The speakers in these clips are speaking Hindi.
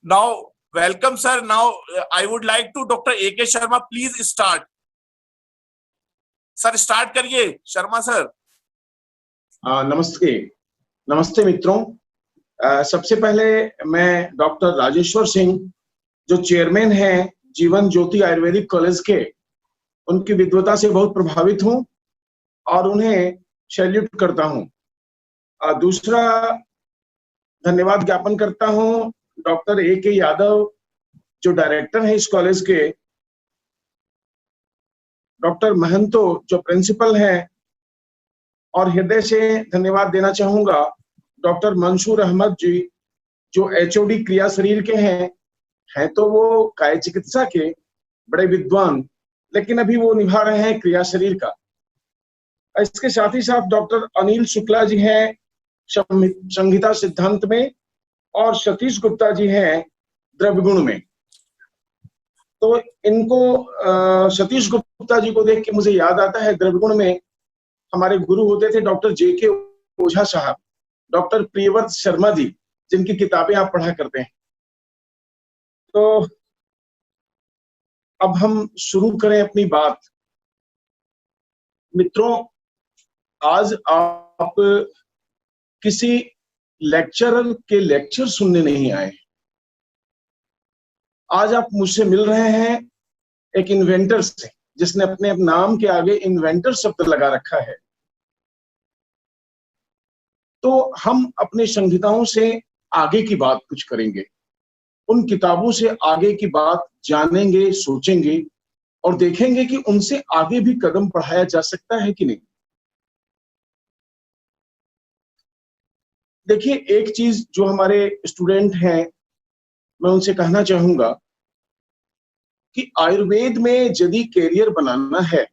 Now, welcome, sir. Now, I would like to Dr. A.K. Sharma, please start. Sir start करिए, शर्मा सर। नमस्ते, नमस्ते मित्रों। सबसे पहले मैं डॉक्टर राजेश्वर सिंह, जो चेयरमैन हैं जीवन ज्योति आयुर्वेदिक कॉलेज के, उनकी विद्वता से बहुत प्रभावित हूं और उन्हें सैल्यूट करता हूं। दूसरा धन्यवाद ज्ञापन करता हूं डॉक्टर A.K. यादव, जो डायरेक्टर हैं इस कॉलेज के, डॉक्टर महंतो जो प्रिंसिपल हैं, और हृदय से धन्यवाद देना चाहूंगा डॉक्टर मंसूर अहमद जी, जो HOD क्रिया शरीर के हैं तो वो काय चिकित्सा के बड़े विद्वान, लेकिन अभी वो निभा रहे हैं क्रिया शरीर का। इसके साथ ही साथ डॉक्टर अनिल शुक्ला जी हैं संहिता सिद्धांत में, और सतीश गुप्ता जी हैं द्रव्य गुण में। तो इनको सतीश गुप्ता जी को देख के मुझे याद आता है, द्रव्य गुण में हमारे गुरु होते थे डॉक्टर JK ओझा साहब, डॉक्टर प्रियव्रत शर्मा जी, जिनकी किताबें आप पढ़ा करते हैं। तो अब हम शुरू करें अपनी बात। मित्रों, आज आप किसी लेक्चरर के लेक्चर सुनने नहीं आए। आज आप मुझसे मिल रहे हैं एक इन्वेंटर से, जिसने अपने नाम के आगे इन्वेंटर शब्द लगा रखा है। तो हम अपने संहिताओं से आगे की बात कुछ करेंगे, उन किताबों से आगे की बात जानेंगे, सोचेंगे और देखेंगे कि उनसे आगे भी कदम बढ़ाया जा सकता है कि नहीं। देखिए, एक चीज जो हमारे स्टूडेंट हैं, मैं उनसे कहना चाहूंगा कि आयुर्वेद में यदि कैरियर बनाना है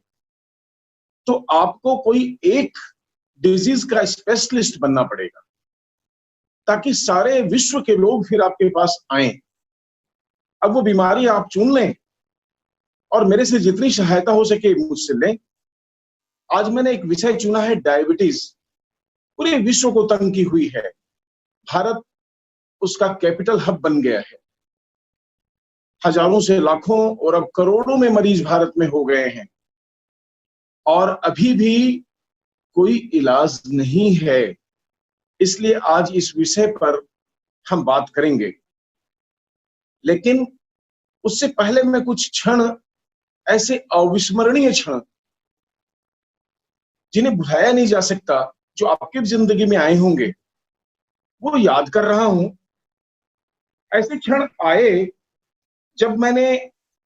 तो आपको कोई एक डिजीज का स्पेशलिस्ट बनना पड़ेगा, ताकि सारे विश्व के लोग फिर आपके पास आए। अब वो बीमारी आप चुन लें और मेरे से जितनी सहायता हो सके मुझसे लें। आज मैंने एक विषय चुना है, डायबिटीज। पूरे विश्व को तंग की हुई है। भारत उसका कैपिटल हब बन गया है। हजारों से लाखों और अब करोड़ों में मरीज भारत में हो गए हैं, और अभी भी कोई इलाज नहीं है। इसलिए आज इस विषय पर हम बात करेंगे। लेकिन उससे पहले मैं कुछ क्षण, ऐसे अविस्मरणीय क्षण जिन्हें भुलाया नहीं जा सकता, जो आपकी जिंदगी में आए होंगे, वो याद कर रहा हूं। ऐसे क्षण आए जब मैंने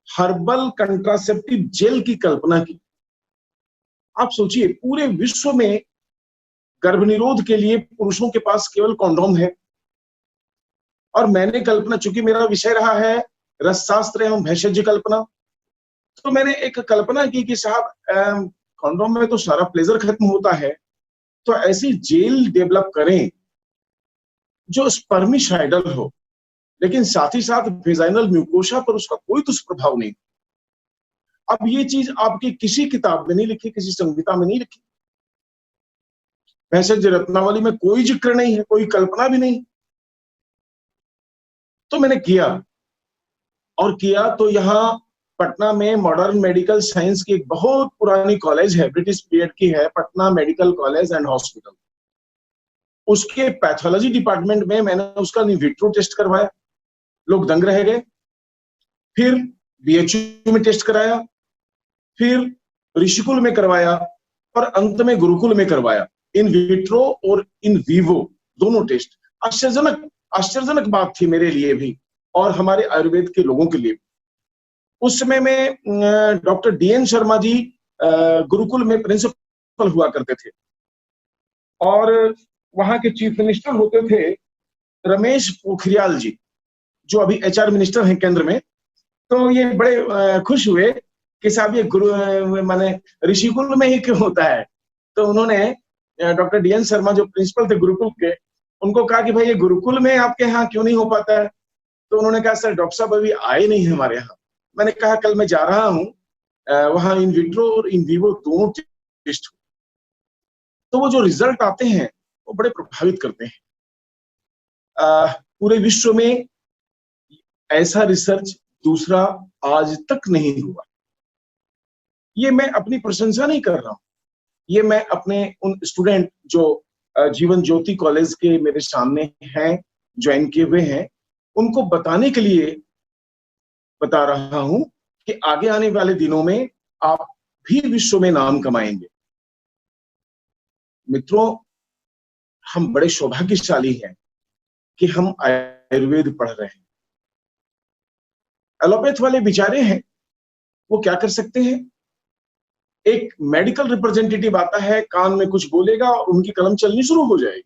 हर्बल कंट्रासेप्टिव जेल की कल्पना की। आप सोचिए, पूरे विश्व में गर्भनिरोध के लिए पुरुषों के पास केवल कॉन्डोम है, और मैंने कल्पना, चूंकि मेरा विषय रहा है रसशास्त्र एवं भेषज कल्पना, तो मैंने एक कल्पना की कि साहब, कॉन्डोम में तो सारा प्लेजर खत्म होता है, तो ऐसी जेल डेवलप करें जो स्पर्मिसाइडल हो, लेकिन साथ ही साथ वेजाइनल म्यूकोसा पर उसका कोई दुष्प्रभाव नहीं। अब ये चीज आपकी किसी किताब में नहीं लिखी, किसी संहिता में नहीं लिखी। भेषज रत्नावली में कोई जिक्र नहीं है, कोई कल्पना भी नहीं। तो मैंने किया तो यहाँ पटना में मॉडर्न मेडिकल साइंस की एक बहुत पुरानी कॉलेज है, ब्रिटिश पीरियड की है, Patna medical college and hospital. उसके पैथोलॉजी डिपार्टमेंट में मैंने उसका इन विट्रो टेस्ट करवाया। लोग दंग रह गए। फिर BHU में टेस्ट कराया, फिर ऋषिकुल में करवाया, और अंत में गुरुकुल में करवाया। इन विट्रो और इन वीवो दोनों टेस्ट। आश्चर्यजनक बात थी मेरे लिए भी, और हमारे आयुर्वेद के लोगों के लिए। उस समय में डॉक्टर DN शर्मा जी गुरुकुल में प्रिंसिपल हुआ करते थे, और वहां के चीफ मिनिस्टर होते थे रमेश पोखरियाल जी, जो अभी HR मिनिस्टर हैं केंद्र में। तो ये बड़े खुश हुए कि साहब ये गुरु माने ऋषिकुल में ही क्यों होता है। तो उन्होंने डॉक्टर DN शर्मा जो प्रिंसिपल थे गुरुकुल के, उनको कहा कि भाई ये गुरुकुल में आपके यहाँ क्यों नहीं हो पाता है। तो उन्होंने कहा सर डॉक्टर साहब अभी आए नहीं है हमारे यहाँ। मैंने कहा कल मैं जा रहा हूँ, वहां इन विट्रो और इन विवो दोनों टेस्ट। तो वो जो रिजल्ट आते हैं वो बड़े प्रभावित करते हैं। पूरे विश्व में ऐसा रिसर्च दूसरा आज तक नहीं हुआ। ये मैं अपनी प्रशंसा नहीं कर रहा हूं, ये मैं अपने उन स्टूडेंट जो जीवन ज्योति कॉलेज के मेरे सामने हैं, ज्वाइन किए हुए हैं, उनको बताने के लिए बता रहा हूं कि आगे आने वाले दिनों में आप भी विश्व में नाम कमाएंगे। मित्रों, हम बड़े सौभाग्यशाली हैं कि हम आयुर्वेद पढ़ रहे हैं। एलोपैथ वाले बेचारे हैं, वो क्या कर सकते हैं? एक मेडिकल रिप्रेजेंटेटिव आता है, कान में कुछ बोलेगा और उनकी कलम चलनी शुरू हो जाएगी।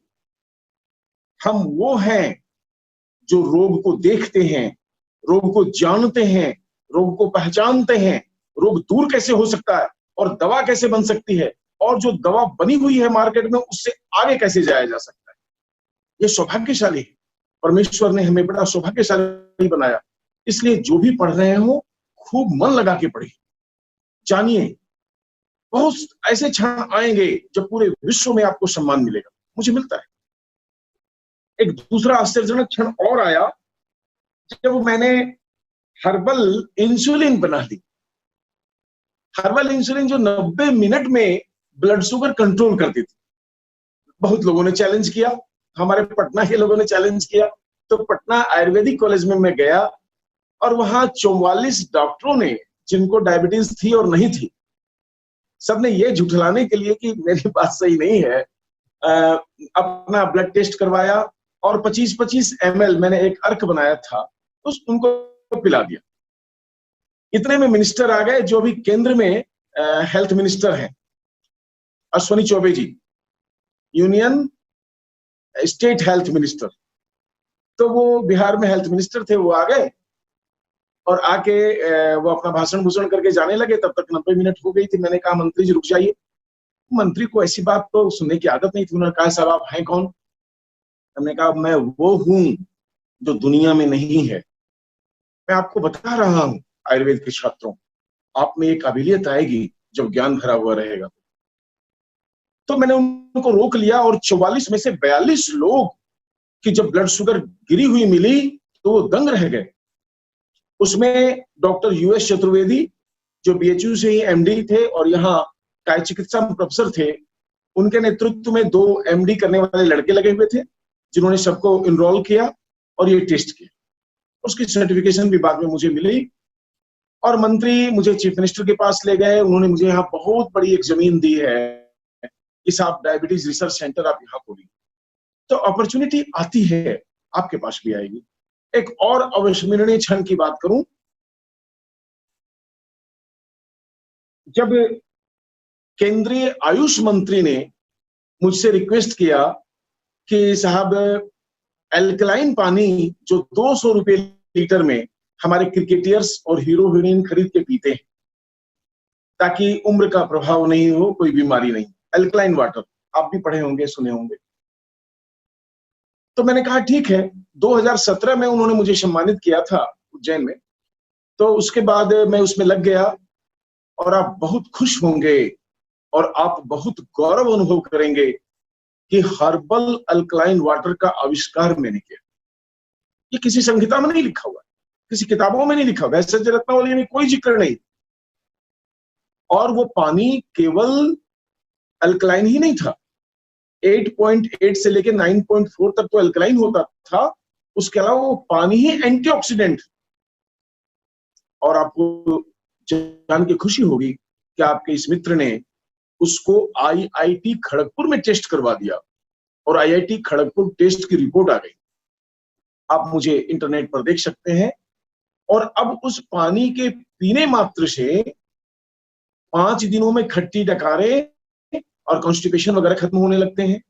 हम वो हैं जो रोग को देखते हैं, रोग को जानते हैं, रोग को पहचानते हैं, रोग दूर कैसे हो सकता है और दवा कैसे बन सकती है, और जो दवा बनी हुई है मार्केट में उससे आगे कैसे जाया जा सकता है। ये सौभाग्यशाली है, परमेश्वर ने हमें बड़ा सौभाग्यशाली बनाया। इसलिए जो भी पढ़ रहे हो खूब मन लगा के पढ़िए, जानिए। बहुत ऐसे क्षण आएंगे जब पूरे विश्व में आपको सम्मान मिलेगा, मुझे मिलता है। एक दूसरा आश्चर्यजनक क्षण और आया जब मैंने हर्बल इंसुलिन बना ली। हर्बल इंसुलिन जो 90 मिनट में ब्लड शुगर कंट्रोल करती थी। बहुत लोगों ने चैलेंज किया, हमारे पटना के लोगों ने चैलेंज किया, तो पटना आयुर्वेदिक कॉलेज में मैं गया और वहां 44 डॉक्टरों ने, जिनको डायबिटीज थी और नहीं थी, सबने ये झुठलाने के लिए कि मेरी बात सही नहीं है, अपना ब्लड टेस्ट करवाया और 25-25 ml मैंने एक अर्क बनाया था, उनको पिला दिया। इतने में मिनिस्टर आ गए, जो भी केंद्र में हेल्थ मिनिस्टर हैं, अश्विनी चौबे जी, यूनियन स्टेट हेल्थ मिनिस्टर। तो वो बिहार में हेल्थ मिनिस्टर थे, वो आ गए और आके वो अपना भाषण भूषण करके जाने लगे। तब तक 90 मिनट हो गई थी। मैंने कहा मंत्री जी रुक जाइए। मंत्री को ऐसी बात तो सुनने की आदत नहीं थी। उन्होंने कहा साहब आप हैं कौन? हमने कहा मैं वो हूं जो दुनिया में नहीं है। मैं आपको बता रहा हूं आयुर्वेद के छात्रों, आप में ये काबिलियत आएगी जब ज्ञान भरा हुआ रहेगा। तो मैंने उनको रोक लिया और 44 में से 42 लोग की जब ब्लड शुगर गिरी हुई मिली तो वो दंग रह गए। उसमें डॉक्टर यूएस चतुर्वेदी जो बीएचयू से ही एमडी थे और यहाँ काय चिकित्सा प्रोफेसर थे, उनके नेतृत्व में 2 एमडी करने वाले लड़के लगे हुए थे, जिन्होंने सबको इनरोल किया और ये टेस्ट किया। उसकी सर्टिफिकेशन भी बाद में मुझे मिली और मंत्री मुझे चीफ मिनिस्टर के पास ले गए। उन्होंने मुझे यहाँ बहुत बड़ी एक जमीन दी है कि साहब डायबिटीज रिसर्च सेंटर आप यहाँ खोलिए। तो अपॉर्चुनिटी आती है, आपके पास भी आएगी। एक और अविस्मरणीय क्षण की बात करूं, जब केंद्रीय आयुष मंत्री ने मुझसे रिक्वेस्ट किया कि साहब एल्कलाइन पानी जो 200 रुपए लीटर में हमारे क्रिकेटियर्स और हीरो हीरोइन खरीद के पीते हैं ताकि उम्र का प्रभाव नहीं हो, कोई बीमारी नहीं, एल्कलाइन वाटर, आप भी पढ़े होंगे, सुने होंगे। तो मैंने कहा ठीक है। 2017 में उन्होंने मुझे सम्मानित किया था उज्जैन में, तो उसके बाद मैं उसमें लग गया और आप बहुत खुश होंगे और आप बहुत गौरव अनुभव करेंगे कि हर्बल अल्कलाइन वाटर का आविष्कार मैंने किया। ये किसी संहिता में नहीं लिखा हुआ, किसी किताबों में नहीं लिखा, वैसे रत्नावली में कोई जिक्र नहीं। और वो पानी केवल अल्कलाइन ही नहीं था, 8.8 से लेकर 9.4 तक तो अल्कलाइन होता था। उसके अलावा वो पानी ही एंटीऑक्सीडेंट। और आपको जान के खुशी होगी कि आपके इस मित्र ने उसको आईआईटी खड़गपुर में टेस्ट करवा दिया और आईआईटी खड़गपुर टेस्ट की रिपोर्ट आ गई। आप मुझे इंटरनेट पर देख सकते हैं। और अब उस पानी के पीने मात्र से 5 दिनों में खट्टी डकारे और कॉन्स्टिपेशन वगैरह खत्म होने लगते हैं।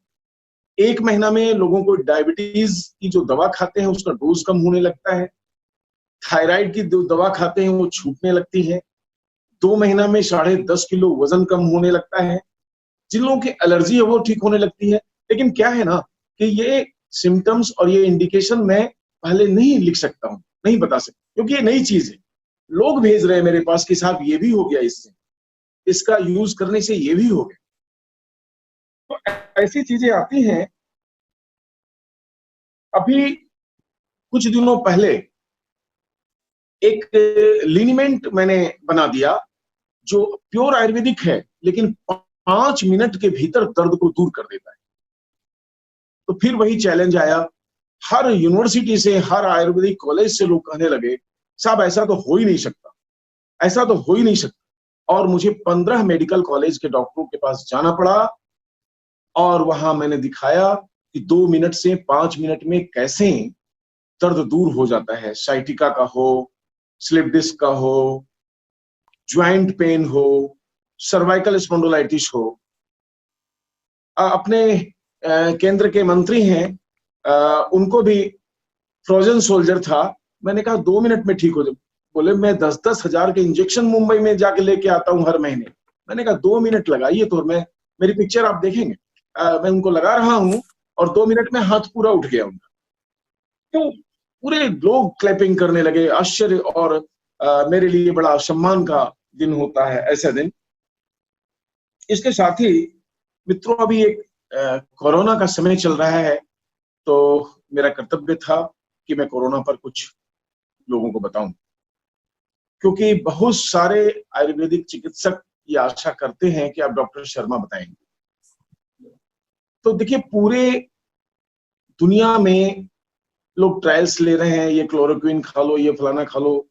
1 महीना में लोगों को डायबिटीज की जो दवा खाते हैं उसका डोज कम होने लगता है। थायराइड की जो दवा खाते हैं वो छूटने लगती है। 2 महीना में 10.5 किलो वजन कम होने लगता है। जिन लोगों की एलर्जी है वो ठीक होने लगती है। लेकिन क्या है ना कि ये सिम्टम्स और ये इंडिकेशन मैं पहले नहीं लिख सकता हूँ, नहीं बता सकता, क्योंकि ये नई चीज है। लोग भेज रहे हैं मेरे पास कि साहब ये भी हो गया, इससे, इसका यूज करने से ये भी हो गया। तो ऐसी चीजें आती हैं। अभी कुछ दिनों पहले एक लिनीमेंट मैंने बना दिया जो प्योर आयुर्वेदिक है, लेकिन 5 मिनट के भीतर दर्द को दूर कर देता है। तो फिर वही चैलेंज आया, हर यूनिवर्सिटी से, हर आयुर्वेदिक कॉलेज से लोग कहने लगे साहब ऐसा तो हो ही नहीं सकता, ऐसा तो हो ही नहीं सकता। और मुझे 15 मेडिकल कॉलेज के डॉक्टरों के पास जाना पड़ा और वहां मैंने दिखाया कि 2 मिनट से 5 मिनट में कैसे दर्द दूर हो जाता है। साइटिका का हो, स्लिप डिस्क का हो, ज्वाइंट पेन हो, सर्वाइकल स्पॉन्डिलाइटिस हो। अपने केंद्र के मंत्री हैं, उनको भी फ्रोजन सोल्जर था। मैंने कहा 2 मिनट में ठीक हो जाए। बोले मैं 10-10 हजार के इंजेक्शन मुंबई में जाके लेके आता हूं हर महीने। मैंने कहा 2 मिनट लगाइए तो मैं, मेरी पिक्चर आप देखेंगे, मैं उनको लगा रहा हूं और 2 मिनट में हाथ पूरा उठ गया उनका। तो पूरे लोग क्लैपिंग करने लगे, आश्चर्य। और मेरे लिए बड़ा सम्मान का दिन होता है ऐसा दिन। इसके साथ ही मित्रों, अभी एक कोरोना का समय चल रहा है, तो मेरा कर्तव्य था कि मैं कोरोना पर कुछ लोगों को बताऊं, क्योंकि बहुत सारे आयुर्वेदिक चिकित्सक ये आशा करते हैं कि आप डॉक्टर शर्मा बताएंगे। तो देखिए, पूरे दुनिया में लोग ट्रायल्स ले रहे हैं, ये क्लोरोक्विन खा लो, ये फलाना खा लो।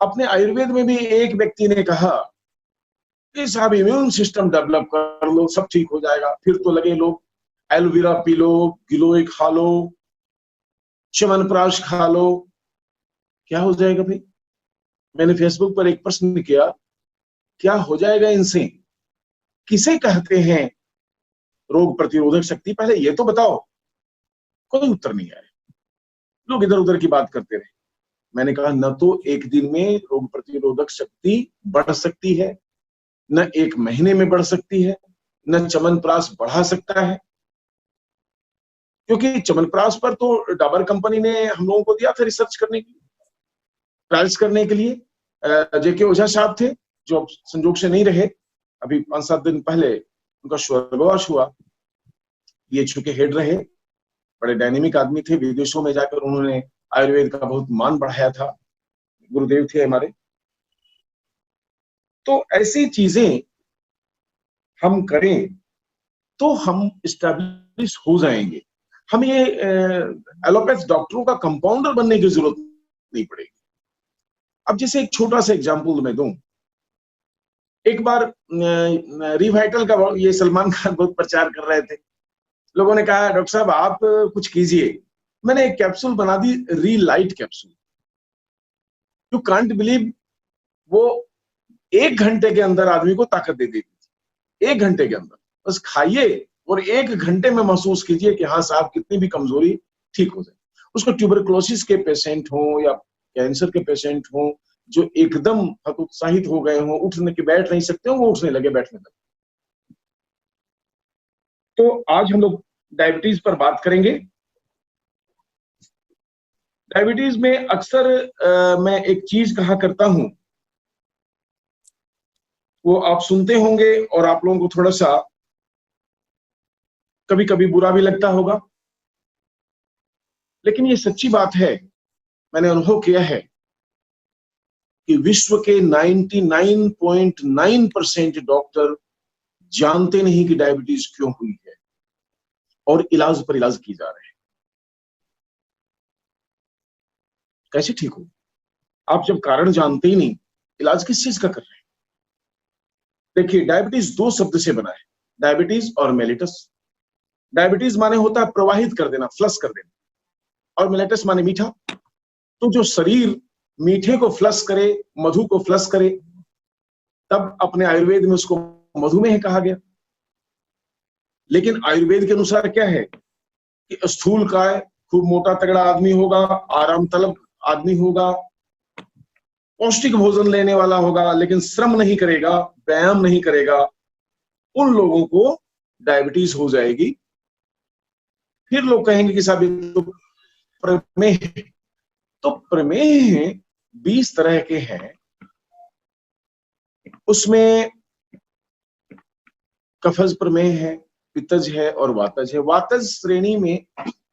अपने आयुर्वेद में भी एक व्यक्ति ने कहा कि साहब इम्यून सिस्टम डेवलप कर लो, सब ठीक हो जाएगा। फिर तो लगे लोग एलोवेरा पी लो, गिलोय खा लो, च्यवनप्राश खा लो, क्या हो जाएगा भाई? मैंने फेसबुक पर एक प्रश्न किया, क्या हो जाएगा इनसे? किसे कहते हैं रोग प्रतिरोधक शक्ति? पहले ये तो बताओ। कोई उत्तर नहीं आया, लोग इधर उधर की बात करते रहे। मैंने कहा न तो एक दिन में रोग प्रतिरोधक शक्ति बढ़ सकती है, न 1 महीने में बढ़ सकती है, न च्यवनप्राश बढ़ा सकता है। क्योंकि च्यवनप्राश पर तो डाबर कंपनी ने हम लोगों को दिया था रिसर्च करने के लिए, ट्रायल्स करने के लिए। जेके ओझा साहब थे, जो अब संजोग से नहीं रहे। अभी 5-7 दिन पहले उनका स्वर्गवास हुआ। पीएचयू के हेड रहे, बड़े डायनेमिक आदमी थे। विदेशों में जाकर उन्होंने आयुर्वेद का बहुत मान बढ़ाया था, गुरुदेव थे हमारे। तो ऐसी चीजें हम करें तो हम स्टैब्लिश हो जाएंगे। हम ये एलोपैथ डॉक्टरों का कंपाउंडर बनने की जरूरत नहीं पड़ेगी। अब जैसे एक छोटा सा एग्जाम्पल मैं दूं, एक बार रिवाइटल का ये सलमान खान बहुत प्रचार कर रहे थे। लोगों ने कहा डॉक्टर साहब आप कुछ कीजिए। मैंने एक कैप्सूल बना दी, रीलाइट कैप्सूल। यू कांट बिलीव, वो 1 घंटे के अंदर आदमी को ताकत दे देती थी। 1 घंटे के अंदर बस खाइए और 1 घंटे में महसूस कीजिए कि हाँ साहब, कितनी भी कमजोरी ठीक हो जाए। उसको ट्यूबरक्लोसिस के पेशेंट हो या कैंसर के पेशेंट हो, जो एकदम हतोत्साहित हो गए हो, उठने के बैठ नहीं सकते हो, वो उठने लगे, बैठने लगे। तो आज हम लोग डायबिटीज पर बात करेंगे। डायबिटीज में अक्सर मैं एक चीज कहा करता हूं, वो आप सुनते होंगे और आप लोगों को थोड़ा सा कभी कभी बुरा भी लगता होगा, लेकिन ये सच्ची बात है। मैंने अनुभव किया है कि विश्व के 99.9% डॉक्टर जानते नहीं कि डायबिटीज क्यों हुई है और इलाज पर इलाज किए जा रहे हैं। कैसे ठीक हो? आप जब कारण जानते ही नहीं, इलाज किस चीज का कर रहे हैं? देखिए, डायबिटीज 2 शब्द से बना है, डायबिटीज और मेलिटस। डायबिटीज माने होता है प्रवाहित कर देना, फ्लश कर देना, और मेलिटस माने मीठा। तो जो शरीर मीठे को फ्लश करे, मधु को फ्लश करे, तब अपने आयुर्वेद में उसको मधुमेह कहा गया। लेकिन आयुर्वेद के अनुसार क्या है कि स्थूल काय, खूब मोटा तगड़ा आदमी होगा, आराम तलब आदमी होगा, पौष्टिक भोजन लेने वाला होगा, लेकिन श्रम नहीं करेगा, व्यायाम नहीं करेगा, उन लोगों को डायबिटीज हो जाएगी। फिर लोग कहेंगे कि साहब ये तो प्रमेह। तो प्रमेह 20 तरह के हैं। उसमें कफज प्रमेह है, पित्तज है और वातज है। वातज श्रेणी में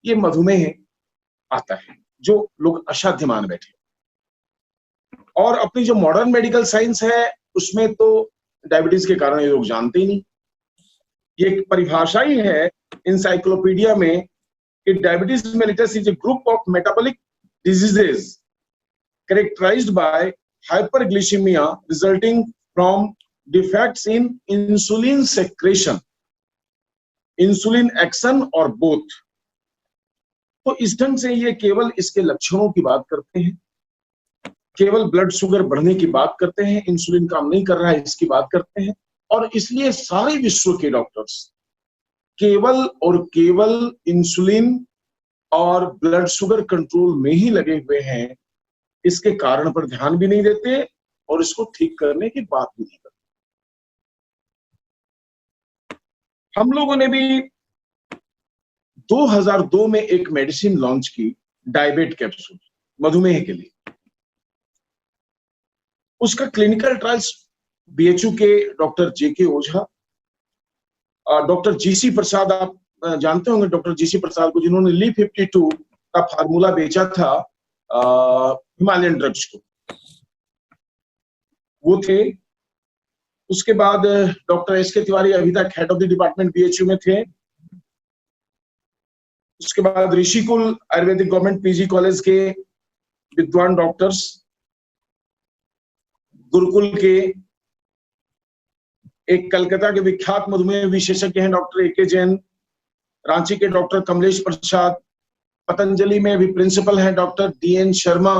ये मधुमेह आता है, जो लोग असाध्य मान बैठे। और अपनी जो मॉडर्न मेडिकल साइंस है उसमें तो डायबिटीज के कारण ये लोग जानते ही नहीं। ये एक परिभाषा ही है इंसाइक्लोपीडिया में कि diabetes mellitus is a group of metabolic diseases characterized by hyperglycemia resulting from defects in insulin secretion, insulin action or both। तो इस ढंग से ये केवल इसके लक्षणों की बात करते हैं, केवल ब्लड शुगर बढ़ने की बात करते हैं, इंसुलिन काम नहीं कर रहा है इसकी बात करते हैं। और इसलिए सारे विश्व के डॉक्टर्स केवल और केवल इंसुलिन और ब्लड शुगर कंट्रोल में ही लगे हुए हैं, इसके कारण पर ध्यान भी नहीं देते और इसको ठीक करने की बात भी नहीं करते। हम लोगों ने भी 2002 में एक मेडिसिन लॉन्च की, डायबेट कैप्सूल, मधुमेह के लिए। उसका क्लिनिकल ट्रायल्स बीएचयू के डॉक्टर जेके ओझा, डॉक्टर जीसी प्रसाद, आप जानते होंगे डॉक्टर जीसी प्रसाद को, जिन्होंने ली-52 का फार्मूला बेचा था हिमालयन ड्रग्स को, वो थे। उसके बाद डॉक्टर एसके तिवारी अभी तक head of the department BHU में थे। उसके बाद Rishikul Ayurvedic government PG college के विद्वान डॉक्टर्स, गुरुकुल के एक कलकत्ता के विख्यात मधुमेह विशेषज्ञ हैं डॉक्टर एके जैन, रांची के डॉक्टर कमलेश प्रसाद, पतंजलि में भी प्रिंसिपल हैं डॉक्टर डीएन शर्मा,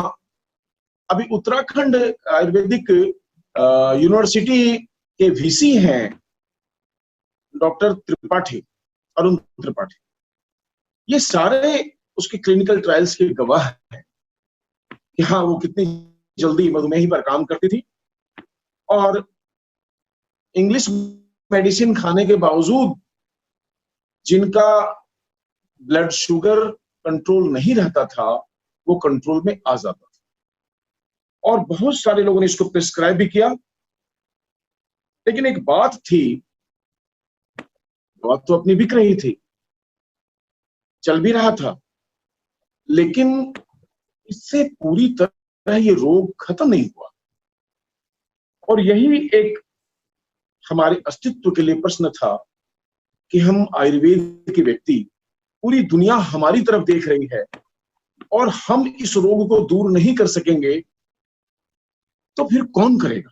अभी उत्तराखंड आयुर्वेदिक यूनिवर्सिटी के वीसी हैं डॉक्टर त्रिपाठी, अरुण त्रिपाठी। ये सारे उसके क्लिनिकल ट्रायल्स के गवाह हैं कि हाँ वो कितनी जल्दी मधुमेही पर काम करती थी। और इंग्लिश मेडिसिन खाने के बावजूद जिनका ब्लड शुगर कंट्रोल नहीं रहता था, वो कंट्रोल में आ जाता था। और बहुत सारे लोगों ने इसको प्रिस्क्राइब भी किया। लेकिन एक बात थी, बात तो अपनी बिक रही थी, चल भी रहा था, लेकिन इससे पूरी तरह ये रोग खत्म नहीं हुआ। और यही एक हमारे अस्तित्व के लिए प्रश्न था कि हम आयुर्वेद के व्यक्ति, पूरी दुनिया हमारी तरफ देख रही है और हम इस रोग को दूर नहीं कर सकेंगे तो फिर कौन करेगा?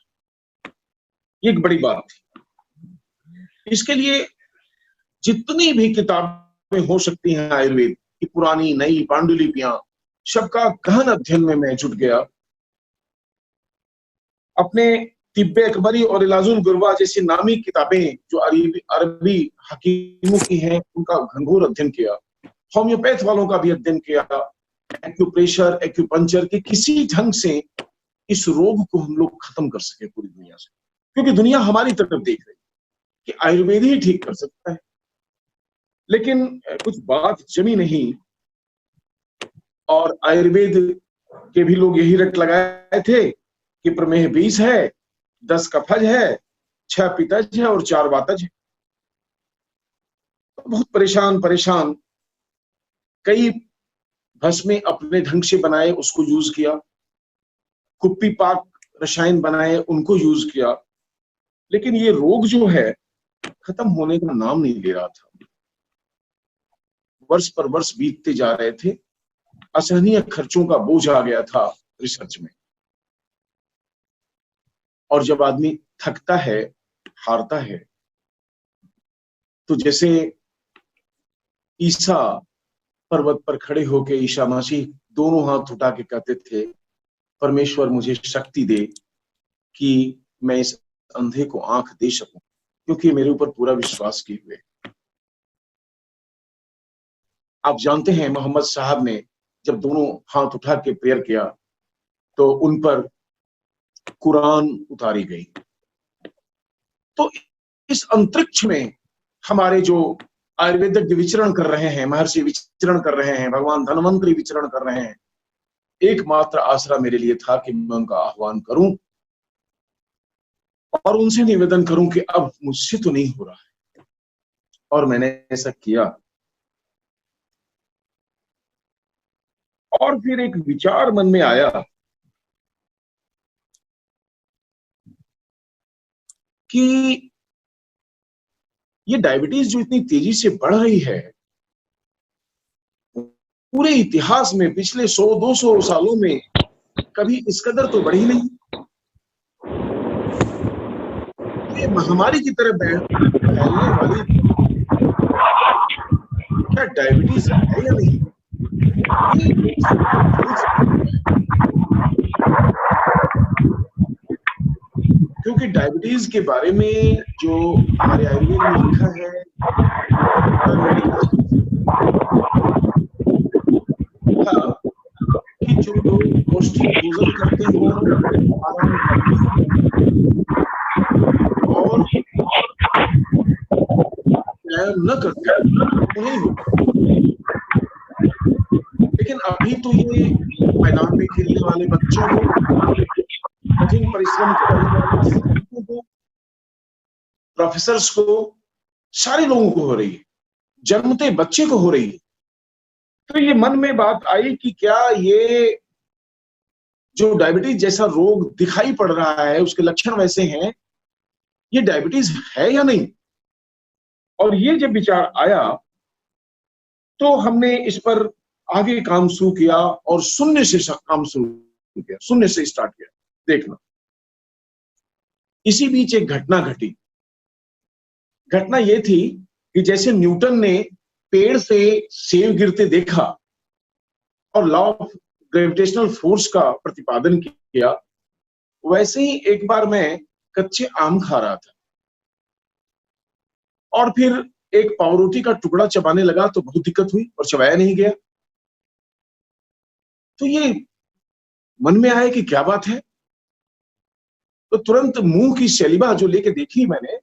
ये एक बड़ी बात थी। इसके लिए जितनी भी किताबें हो सकती हैं आयुर्वेद की, पुरानी नई पांडुलिपियां, सबका गहन अध्ययन में मैं जुट गया। अपने तिब्बे अकबरी और इलाजुल गुरबा जैसी नामी किताबें जो अरबी हकीमों की हैं, उनका घनघोर अध्ययन किया। होम्योपैथ वालों का भी अध्ययन किया, एक्यूप्रेशर, एक्यूपंक्चर के किसी ढंग से इस रोग को हम लोग खत्म कर सके पूरी दुनिया से, क्योंकि दुनिया हमारी तरफ देख रही है कि आयुर्वेद ही ठीक कर सकता है। लेकिन कुछ बात जमी नहीं और आयुर्वेद के भी लोग यही रट लगाए थे कि प्रमेह 20 है, 10 कफज है, 6 पित्तज है और 4 वातज है। बहुत परेशान कई भस्में अपने ढंग से बनाए, उसको यूज किया, कुप्पी पाक रसायन बनाए, उनको यूज किया, लेकिन ये रोग जो है खत्म होने का नाम नहीं ले रहा था। वर्ष पर वर्ष बीतते जा रहे थे, असहनीय खर्चों का बोझ आ गया था रिसर्च में। और जब आदमी थकता है, हारता है, तो जैसे ईसा पर्वत पर खड़े होके ईसा मसीह दोनों हाथ उठा के कहते थे, परमेश्वर मुझे शक्ति दे कि मैं इस अंधे को आंख दे सकूं, क्योंकि मेरे ऊपर पूरा विश्वास किए हुए। आप जानते हैं मोहम्मद साहब ने जब दोनों हाथ उठा के प्रेयर किया तो उन पर कुरान उतारी गई। तो इस अंतरिक्ष में हमारे जो आयुर्वेदिक विचरण कर रहे हैं, महर्षि विचरण कर रहे हैं, भगवान धन्वंतरी विचरण कर रहे हैं, एकमात्र आसरा मेरे लिए था कि मैं उनका आह्वान करूं और उनसे निवेदन करूं कि अब मुझसे तो नहीं हो रहा है। और मैंने ऐसा किया। और फिर एक विचार मन में आया कि ये डायबिटीज जो इतनी तेजी से बढ़ रही है, पूरे इतिहास में पिछले 100-200 सालों में कभी इस कदर तो बढ़ी नहीं। ये महामारी की तरह फैलने वाली, क्या डायबिटीज है या नहीं, ये क्योंकि डायबिटीज के बारे में जो हमारे आयुर्वेद में लिखा है, कि जो लोग पौष्टिक भोजन करते हो, आराम करते हो और व्यायाम न करते उन्हें होगा। लेकिन अभी तो ये मैदान में खेलने वाले बच्चों को, कठिन परिश्रम करने वाले सैनिकों को, प्रोफेसर्स को, सारे लोगों को हो रही है, जन्मते बच्चे को हो रही है। तो ये मन में बात आई कि क्या ये जो डायबिटीज जैसा रोग दिखाई पड़ रहा है, उसके लक्षण वैसे हैं, ये डायबिटीज है या नहीं। और ये जब विचार आया तो हमने इस पर आगे काम शुरू किया और शून्य से काम शुरू किया, शून्य से स्टार्ट किया। देखना, इसी बीच एक घटना घटी। घटना ये थी कि जैसे न्यूटन ने पेड़ से सेब गिरते देखा और लॉ ऑफ ग्रेविटेशनल फोर्स का प्रतिपादन किया, वैसे ही एक बार मैं कच्चे आम खा रहा था और फिर एक पावरोटी का टुकड़ा चबाने लगा तो बहुत दिक्कत हुई और चबाया नहीं गया। तो ये मन में आया कि क्या बात है। तो तुरंत मुंह की सैलिवा जो लेके देखी मैंने,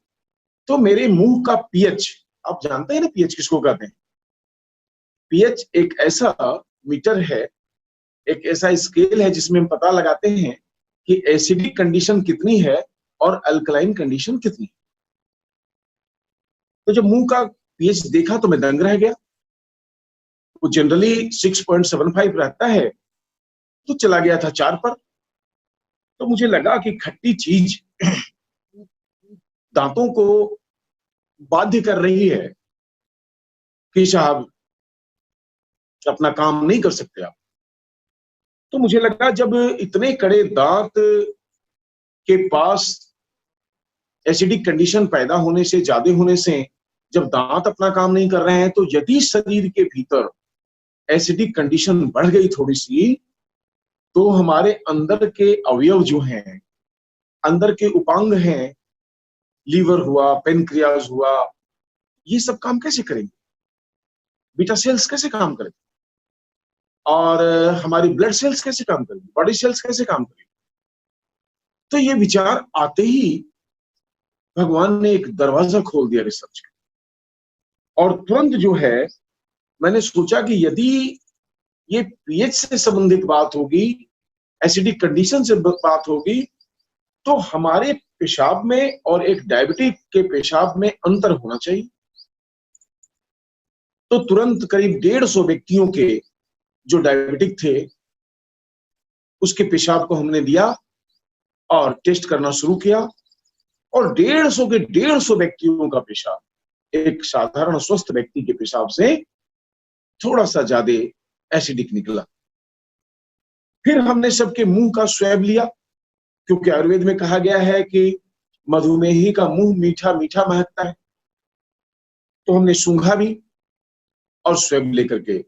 तो मेरे मुंह का पीएच, आप जानते हैं ना पीएच किसको कहते हैं। पीएच एक ऐसा मीटर है, एक ऐसा स्केल है जिसमें हम पता लगाते हैं कि एसिडिक कंडीशन कितनी है और अल्कलाइन कंडीशन कितनी है। तो जब मुंह का पीएच देखा तो मैं दंग रह गया। वो जनरली 6.75 रहता है, तो चला गया था 4 पर। तो मुझे लगा कि खट्टी चीज दांतों को बाध्य कर रही है कि साहब अपना काम नहीं कर सकते आप। तो मुझे लगा जब इतने कड़े दांत के पास एसिडिक कंडीशन पैदा होने से, ज्यादा होने से, जब दांत अपना काम नहीं कर रहे हैं, तो यदि शरीर के भीतर एसिडिक कंडीशन बढ़ गई थोड़ी सी, तो हमारे अंदर के अवयव जो हैं, अंदर के उपांग हैं, लीवर हुआ, पेनक्रियाज हुआ, ये सब काम कैसे करेंगे, बीटा सेल्स कैसे काम करेंगे, और हमारी ब्लड सेल्स कैसे काम करेंगी, बॉडी सेल्स कैसे काम करेंगी। तो ये विचार आते ही भगवान ने एक दरवाजा खोल दिया रिसर्च का। और तुरंत जो है मैंने सोचा कि यदि ये पीएच से संबंधित बात होगी, एसिडिक कंडीशन से बात होगी, तो हमारे पेशाब में और एक डायबिटिक के पेशाब में अंतर होना चाहिए। तो तुरंत करीब 150 व्यक्तियों के जो डायबिटिक थे उसके पेशाब को हमने लिया और टेस्ट करना शुरू किया, और 150 व्यक्तियों का पेशाब एक साधारण स्वस्थ व्यक्ति के पेशाब से थोड़ा सा ज्यादा एसिडिक निकला। फिर हमने सबके मुंह का स्वैब लिया, क्योंकि आयुर्वेद में कहा गया है कि मधुमेही का मुंह मीठा मीठा महकता है। तो हमने सूंघा भी और स्वैब लेकर के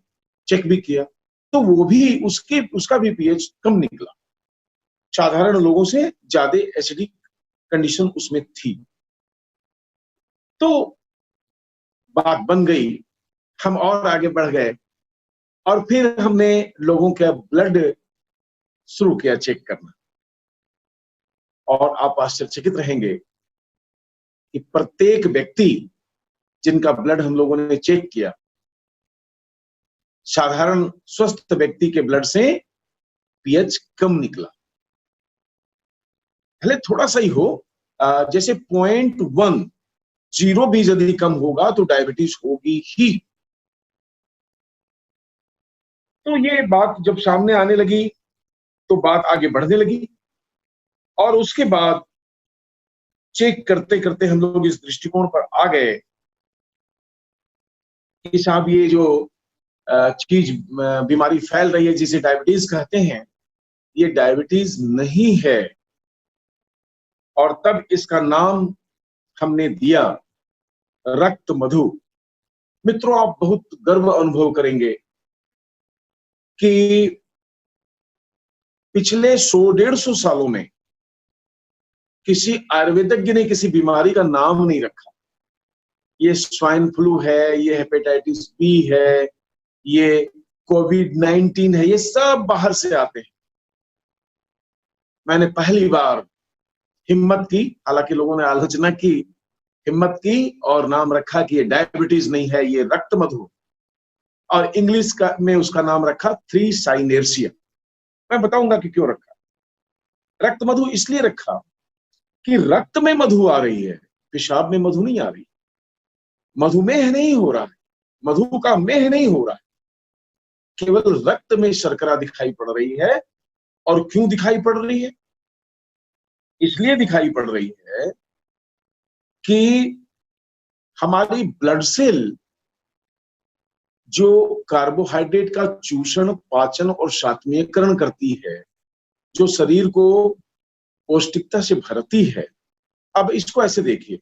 चेक भी किया, तो वो भी उसका भी पीएच कम निकला, साधारण लोगों से ज्यादा एसिडिक कंडीशन उसमें थी। तो बात बन गई, हम और आगे बढ़ गए और फिर हमने लोगों का ब्लड शुरू किया चेक करना। और आप आश्चर्यचकित रहेंगे कि प्रत्येक व्यक्ति जिनका ब्लड हम लोगों ने चेक किया, साधारण स्वस्थ व्यक्ति के ब्लड से पीएच कम निकला। भले थोड़ा सा ही हो, जैसे 0.1, 0 भी यदि कम होगा तो डायबिटीज होगी ही। तो ये बात जब सामने आने लगी तो बात आगे बढ़ने लगी, और उसके बाद चेक करते करते हम लोग इस दृष्टिकोण पर आ गए कि साहब ये जो चीज बीमारी फैल रही है जिसे डायबिटीज कहते हैं, ये डायबिटीज नहीं है। और तब इसका नाम हमने दिया रक्त मधु। मित्रों, आप बहुत गर्व अनुभव करेंगे कि पिछले 100-150 सालों में किसी आयुर्वेदज्ञ ने किसी बीमारी का नाम नहीं रखा। ये स्वाइन फ्लू है, ये हेपेटाइटिस बी है, ये कोविड-19 है, ये सब बाहर से आते हैं। मैंने पहली बार हिम्मत की, हालांकि लोगों ने आलोचना की, हिम्मत की और नाम रखा कि ये डायबिटीज नहीं है, ये रक्त मधु, और इंग्लिश का में उसका नाम रखा 3 साइनेर्सिया। मैं बताऊंगा कि क्यों रखा। रक्त मधु इसलिए रखा कि रक्त में मधु आ रही है, पेशाब में मधु नहीं आ रही। मधुमेह नहीं हो रहा है, मधु का मेह नहीं हो रहा है, केवल रक्त में शर्करा दिखाई पड़ रही है। और क्यों दिखाई पड़ रही है? इसलिए दिखाई पड़ रही है कि हमारी ब्लड सेल जो कार्बोहाइड्रेट का चूषण, पाचन और सात्विकरण करती है, जो शरीर को पौष्टिकता से भरती है। अब इसको ऐसे देखिए,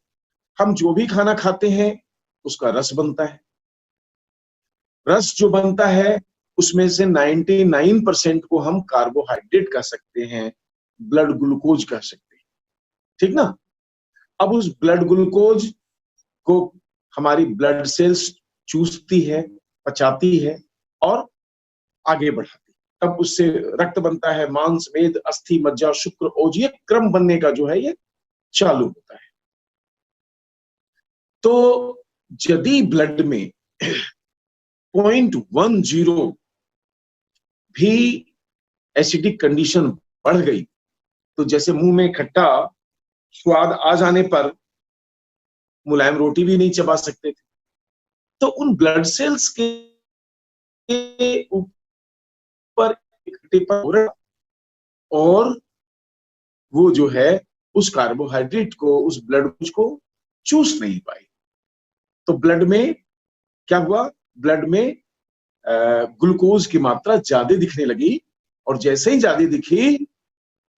हम जो भी खाना खाते हैं उसका रस बनता है। रस जो बनता है उसमें से 99% को हम कार्बोहाइड्रेट कह सकते हैं, ब्लड ग्लूकोज कह सकते हैं, ठीक ना। अब उस ब्लड ग्लूकोज को हमारी ब्लड सेल्स चूसती है, पचाती है और आगे बढ़ाती है। तब उससे रक्त बनता है, मांस, मेद, अस्थि, मज्जा, शुक्र, ओज, ये क्रम बनने का जो है ये चालू होता है। तो यदि ब्लड में 0.10 भी एसिडिक कंडीशन बढ़ गई, तो जैसे मुंह में खट्टा स्वाद आ जाने पर मुलायम रोटी भी नहीं चबा सकते थे, तो उन ब्लड सेल्स के ऊपर इकट्ठे पर हो रहा, और वो जो है उस कार्बोहाइड्रेट को, उस ब्लड को चूस नहीं पाई। तो ब्लड में क्या हुआ? ब्लड में ग्लूकोज की मात्रा ज्यादा दिखने लगी, और जैसे ही ज्यादा दिखी,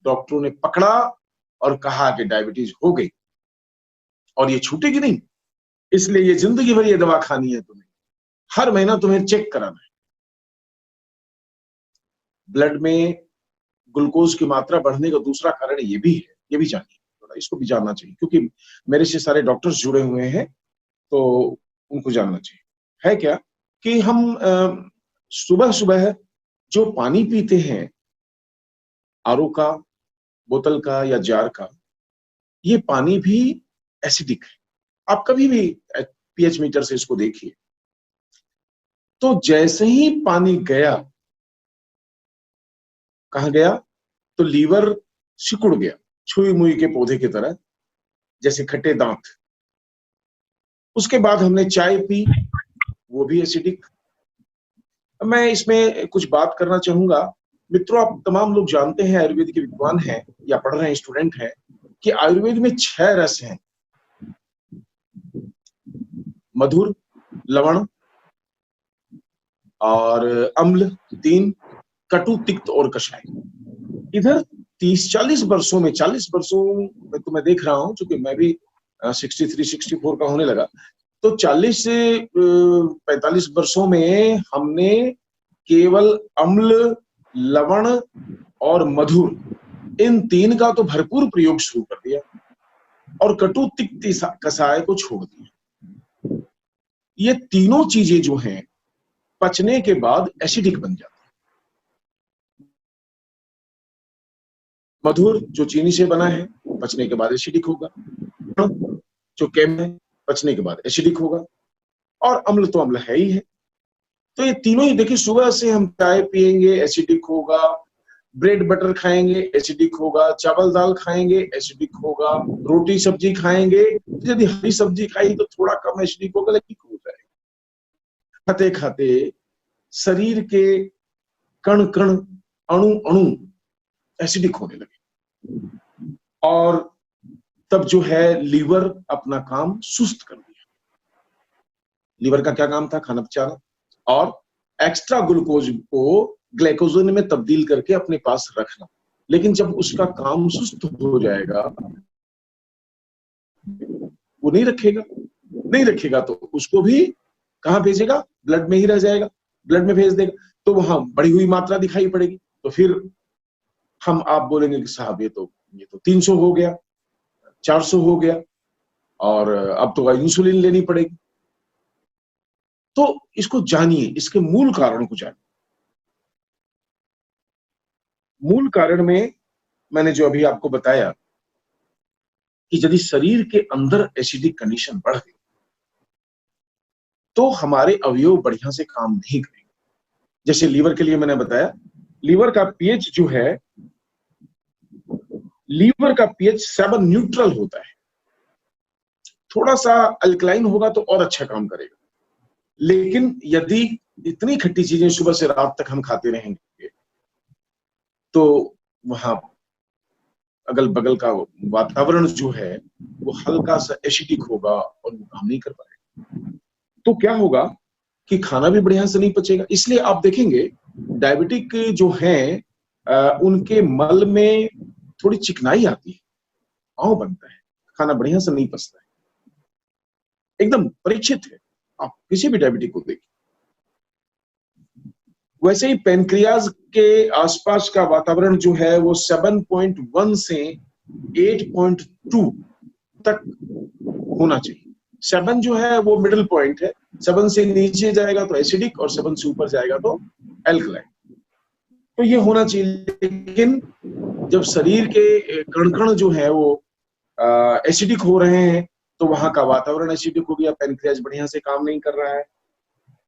डॉक्टरों ने पकड़ा और कहा कि डायबिटीज हो गई और ये छूटेगी नहीं, इसलिए ये जिंदगी भर ये दवा खानी है तुम्हें, हर महीना तुम्हें चेक कराना है। ब्लड में ग्लूकोज की मात्रा बढ़ने का दूसरा कारण ये भी है, ये भी जानिए, थोड़ा इसको भी जानना चाहिए, क्योंकि मेरे से सारे डॉक्टर्स जुड़े हुए हैं तो उनको जानना चाहिए। है क्या कि हम सुबह सुबह जो पानी पीते हैं, आरओ का, बोतल का या जार का, ये पानी भी एसिडिक है। आप कभी भी पीएच मीटर से इसको देखिए। तो जैसे ही पानी गया, कहां गया? तो लीवर सिकुड़ गया, छुई मुई के पौधे की तरह, जैसे खट्टे दांत। उसके बाद हमने चाय पी, वो भी एसिडिक। मैं इसमें कुछ बात करना चाहूंगा। मित्रों, आप तमाम लोग जानते हैं, आयुर्वेद के विद्वान हैं या पढ़ रहे हैं, स्टूडेंट हैं, कि आयुर्वेद में 6 रस हैं: मधुर, लवण और अम्ल 3, कटु, तिक्त और कषाय। इधर 30-40 वर्षों में, 40 वर्षों में तो मैं देख रहा हूं, क्योंकि मैं भी 63-64 का होने लगा, तो 40 से 45 वर्षों में हमने केवल अम्ल, लवण और मधुर, इन 3 का तो भरपूर प्रयोग शुरू कर दिया, और कटु, तिक्त, कषाय को छोड़ दिया। ये तीनों चीजें जो हैं पचने के बाद एसिडिक बन जाती है। मधुर जो चीनी से बना है, पचने के बाद एसिडिक होगा, जो केम है, पचने के बाद एसिडिक होगा, और अम्ल तो अम्ल है ही है। तो ये तीनों ही देखिए, सुबह से हम चाय पिएंगे, एसिडिक होगा, ब्रेड बटर खाएंगे, एसिडिक होगा, चावल दाल खाएंगे, एसिडिक होगा, रोटी सब्जी खाएंगे, यदि हरी सब्जी खाई तो थोड़ा कम एसिडिक होगा, लेकिन हो जाएगा। खाते खाते शरीर के कण कण, अणु अणु एसिडिक होने लगे, और तब जो है लीवर अपना काम सुस्त कर दिया। लीवर का क्या काम था? खाना पचाना और एक्स्ट्रा ग्लूकोज को ग्लाइकोजन में तब्दील करके अपने पास रखना। लेकिन जब उसका काम सुस्त हो जाएगा, वो नहीं रखेगा तो उसको भी कहां भेजेगा? ब्लड में ही रह जाएगा, ब्लड में भेज देगा, तो वहां बढ़ी हुई मात्रा दिखाई पड़ेगी। तो फिर आप बोलेंगे कि साहब ये तो 300 हो गया, 400 हो गया और अब तो इंसुलिन लेनी पड़ेगी। तो इसको जानिए, इसके मूल कारण को जानिए। मूल कारण में मैंने जो अभी आपको बताया कि यदि शरीर के अंदर एसिडिक कंडीशन बढ़ गई तो हमारे अवयव बढ़िया से काम नहीं करेंगे। जैसे लीवर के लिए मैंने बताया, लीवर का पीएच जो है, लीवर का पीएच 7 न्यूट्रल होता है। थोड़ा सा अल्कलाइन होगा तो और अच्छा काम करेगा। लेकिन यदि इतनी खट्टी चीजें सुबह से रात तक हम खाते रहेंगे तो वहां अगल बगल का वातावरण जो है वो हल्का सा एसिडिक होगा और वो काम नहीं कर पाएगा। तो क्या होगा कि खाना भी बढ़िया से नहीं पचेगा। इसलिए आप देखेंगे डायबिटिक जो हैं उनके मल में थोड़ी चिकनाई आती है, पाँव बनता है, खाना बढ़िया से नहीं पचता है। एकदम परीक्षित है, आप किसी भी डायबिटिक को देखिए। वैसे ही पैनक्रियाज के आसपास का वातावरण जो है वो 7.1 से 8.2 तक होना चाहिए। 7 जो है वो मिडिल पॉइंट है, 7 से नीचे जाएगा तो एसिडिक और 7 से ऊपर जाएगा तो एल्कलाइन। तो ये होना चाहिए। लेकिन जब शरीर के कण जो है वो एसिडिक हो रहे हैं तो वहां का वातावरण एसिडिक हो गया, पैनक्रियाज बढ़िया से काम नहीं कर रहा है।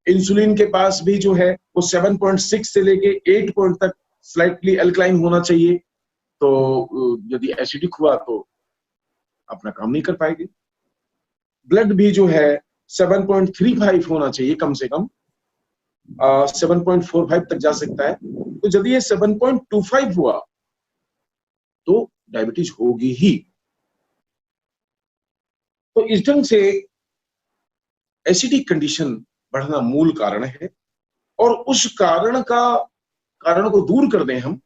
इंसुलिन के पास भी जो है वो 7.6 से लेके 8 पॉइंट तक स्लाइटली अल्कलाइन होना चाहिए। तो यदि एसिडिक हुआ तो अपना काम नहीं कर पाएगी। ब्लड भी जो है 7.35 होना चाहिए कम से कम, 7.45 तक जा सकता है। तो यदि ये 7.25 हुआ तो डायबिटीज होगी ही। तो इस ढंग से एसिडिक कंडीशन बढ़ना मूल कारण है, और उस कारण को दूर कर दें हम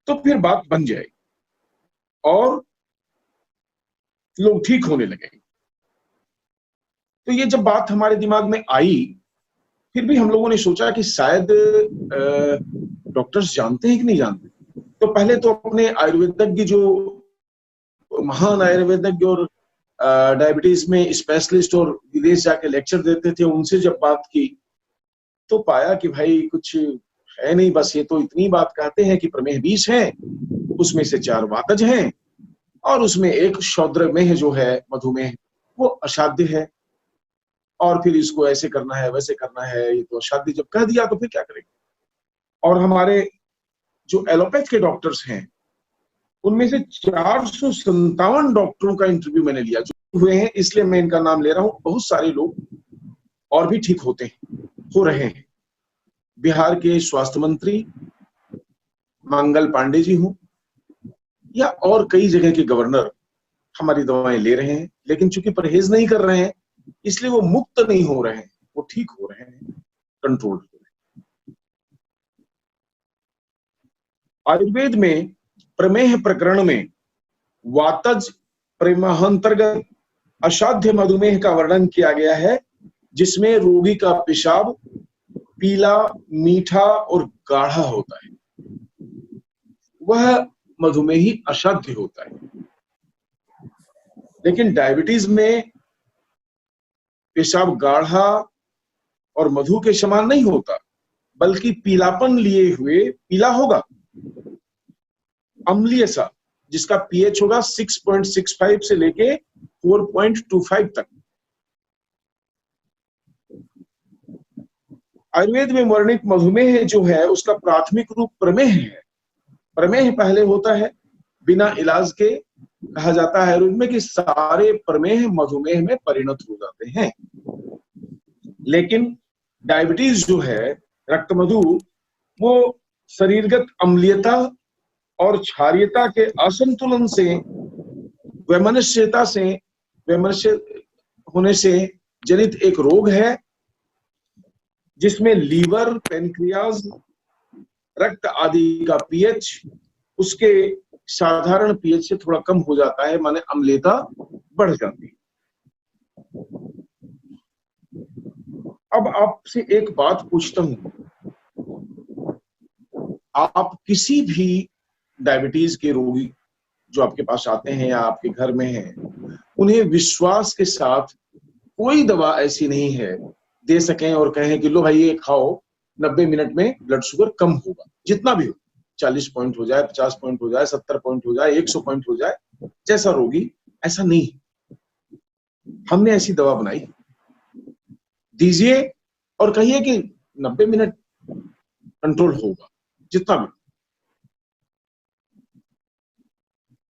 तो फिर बात बन जाएगी और लोग ठीक होने लगेंगे। तो ये जब बात हमारे दिमाग में आई, फिर भी हम लोगों ने सोचा कि शायद डॉक्टर्स जानते हैं कि नहीं जानते। तो पहले तो अपने आयुर्वेदज्ञ, जो महान आयुर्वेदज्ञ और डायबिटीज में स्पेशलिस्ट और विदेश जाके लेक्चर देते थे, उनसे जब बात की तो पाया कि भाई कुछ है नहीं, बस ये तो इतनी बात कहते हैं कि प्रमेह 20 है, उसमें से 4 वातज हैं और उसमें एक शौद्रमेह जो है मधुमेह वो असाध्य है, और फिर इसको ऐसे करना है वैसे करना है। ये तो असाध्य जब कह दिया तो फिर क्या करेंगे। और हमारे जो एलोपैथ के डॉक्टर्स हैं उनमें से 457 डॉक्टरों का इंटरव्यू मैंने लिया जो हुए हैं, इसलिए मैं इनका नाम ले रहा हूं। बहुत सारे लोग और भी ठीक हो रहे हैं। बिहार के स्वास्थ्य मंत्री मंगल पांडे जी हों या और कई जगह के गवर्नर हमारी दवाएं ले रहे हैं, लेकिन चूंकि परहेज नहीं कर रहे हैं इसलिए वो मुक्त नहीं हो रहे हैं, वो ठीक हो रहे हैं, कंट्रोल हो रहे हैं। आयुर्वेद में प्रमेह प्रकरण में वातज प्रमेहांतर्गत असाध्य मधुमेह का वर्णन किया गया है, जिसमें रोगी का पेशाब पीला, मीठा और गाढ़ा होता है। वह मधुमेही असाध्य होता है। लेकिन डायबिटीज में पेशाब गाढ़ा और मधु के समान नहीं होता, बल्कि पीलापन लिए हुए पीला होगा, अम्लीय सा, जिसका पीएच होगा 6.65 से लेके 4.25 तक। आयुर्वेद में वर्णित मधुमेह जो है उसका प्राथमिक रूप प्रमेह है। प्रमेह पहले होता है, बिना इलाज के कहा जाता है आयुर्वेद में कि सारे प्रमेह मधुमेह में परिणत हो जाते हैं। लेकिन डायबिटीज जो है, रक्तमधु, वो शरीरगत अम्लीयता और क्षारीयता के असंतुलन से वैमनस्य होने से जनित एक रोग है जिसमें लीवर, पेनक्रियाज, रक्त आदि का पीएच उसके साधारण पीएच से थोड़ा कम हो जाता है, माने अम्लता बढ़ जाती है। अब आपसे एक बात पूछता हूं, आप किसी भी डायबिटीज के रोगी जो आपके पास आते हैं या आपके घर में हैं, उन्हें विश्वास के साथ कोई दवा ऐसी नहीं है दे सकें और कहें कि लो भाई ये खाओ, 90 मिनट में ब्लड शुगर कम होगा, जितना भी हो, 40 पॉइंट हो जाए, 50 पॉइंट हो जाए, 70 पॉइंट हो जाए, 100 पॉइंट हो जाए, जैसा रोगी ऐसा नहीं। हमने ऐसी दवा बनाई, दीजिए और कहिए कि 90 मिनट कंट्रोल होगा, जितना भी।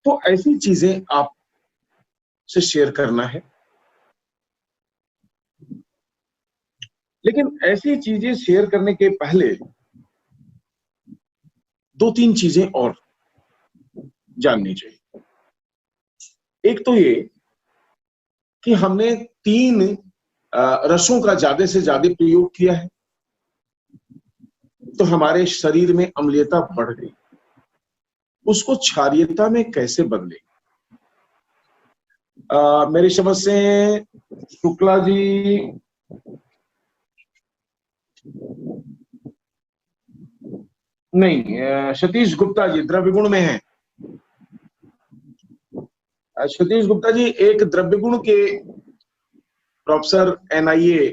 तो ऐसी चीजें आप से शेयर करना है, लेकिन ऐसी चीजें शेयर करने के पहले 2-3 चीजें और जाननी चाहिए। एक तो ये कि हमने 3 रसों का ज्यादा से ज्यादा प्रयोग किया है, तो हमारे शरीर में अम्लीयता बढ़ गई, उसको क्षारीयता में कैसे बदले? मेरी समझ से शुक्ला जी, नहीं, सतीश गुप्ता जी द्रव्य गुण में हैं। सतीश गुप्ता जी एक द्रव्य गुण के प्रोफेसर NIA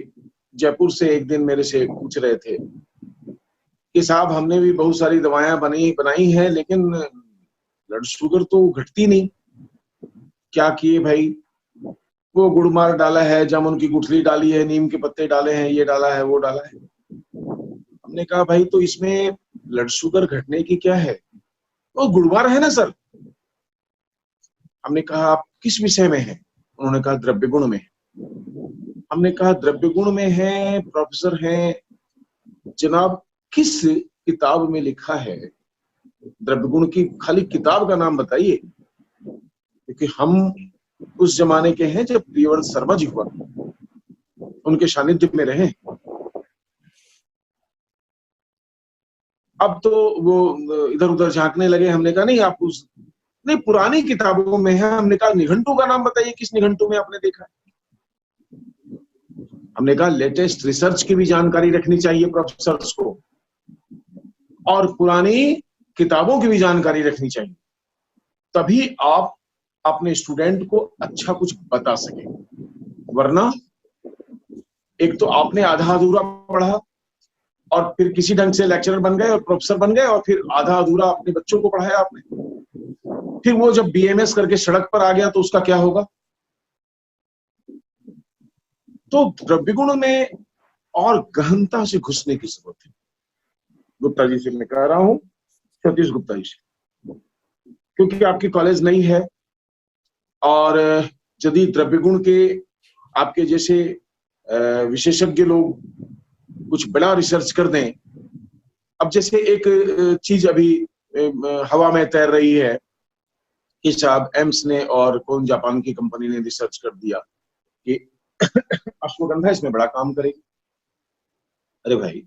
जयपुर से एक दिन मेरे से पूछ रहे थे कि साहब हमने भी बहुत सारी दवाएं बनाई हैं, लेकिन ब्लड शुगर तो घटती नहीं, क्या किए भाई? वो गुड़मार डाला है, जामुन की गुठली डाली है, नीम के पत्ते डाले हैं, ये डाला है, वो डाला है। हमने कहा भाई तो इसमें ब्लड शुगर घटने की क्या है? वो गुड़मार है ना सर। हमने कहा आप किस विषय में हैं? उन्होंने कहा द्रव्य गुण में। हमने कहा द्रव्य गुण में है, प्रोफेसर हैं, जनाब किस किताब में लिखा है द्रव्य गुण की? खाली किताब का नाम बताइए, क्योंकि हम उस जमाने के हैं जब प्रियव्रत शर्मा जी हुआ, उनके सानिध्य में रहे। अब तो वो इधर उधर झांकने लगे। हमने कहा नहीं, आप उस नहीं पुरानी किताबों में है। हमने कहा निघंटू का नाम बताइए, किस निघंटू में आपने देखा है? हमने कहा लेटेस्ट रिसर्च की भी जानकारी रखनी चाहिए प्रोफेसर्स को, और पुरानी किताबों की भी जानकारी रखनी चाहिए, तभी आप अपने स्टूडेंट को अच्छा कुछ बता सके। वरना एक तो आपने आधा अधूरा पढ़ा और फिर किसी ढंग से लेक्चरर बन गए और प्रोफेसर बन गए, और फिर आधा अधूरा अपने बच्चों को पढ़ाया आपने। फिर वो जब BMS करके सड़क पर आ गया तो उसका क्या होगा? तो द्रव्य गुण में और गहनता से घुसने की जरूरत है। गुप्ता जी से मैं कह रहा हूं, सतीश गुप्ता जी से, क्योंकि आपकी कॉलेज नई है और यदि द्रव्य गुण के आपके जैसे विशेषज्ञ लोग कुछ बड़ा रिसर्च कर दें। अब जैसे एक चीज अभी हवा में तैर रही है कि साहब एम्स ने और कौन जापान की कंपनी ने रिसर्च कर दिया कि अश्वगंधा इसमें बड़ा काम करेगी। अरे भाई,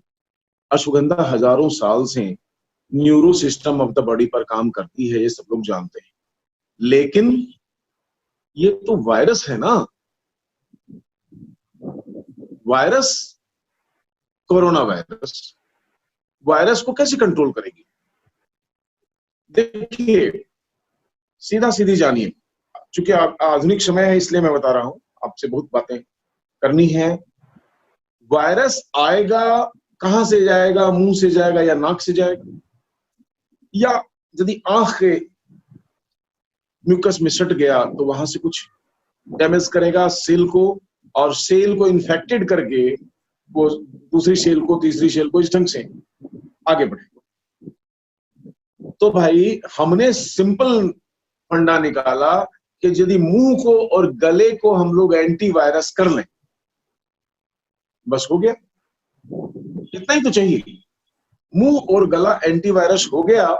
अश्वगंधा हजारों साल से neuro system of the body पर काम करती है, ये सब लोग जानते हैं, लेकिन ये तो वायरस है ना। वायरस, कोरोना वायरस को कैसे कंट्रोल करेगी? देखिए, सीधा सीधी जानिए, चूंकि आधुनिक समय है इसलिए मैं बता रहा हूं, आपसे बहुत बातें करनी है। वायरस आएगा, कहां से जाएगा? मुंह से जाएगा या नाक से जाएगा, या यदि आंख के म्यूकस में सट गया तो वहां से कुछ डैमेज करेगा सेल को, और सेल को इन्फेक्टेड करके वो दूसरी सेल को, तीसरी सेल को इस ढंग से आगे बढ़ेगा। तो भाई हमने सिंपल फंडा निकाला कि यदि मुंह को और गले को हम लोग एंटीवायरस कर लें, बस हो गया। इतना ही तो चाहिए। मुंह और गला एंटीवायरस हो गया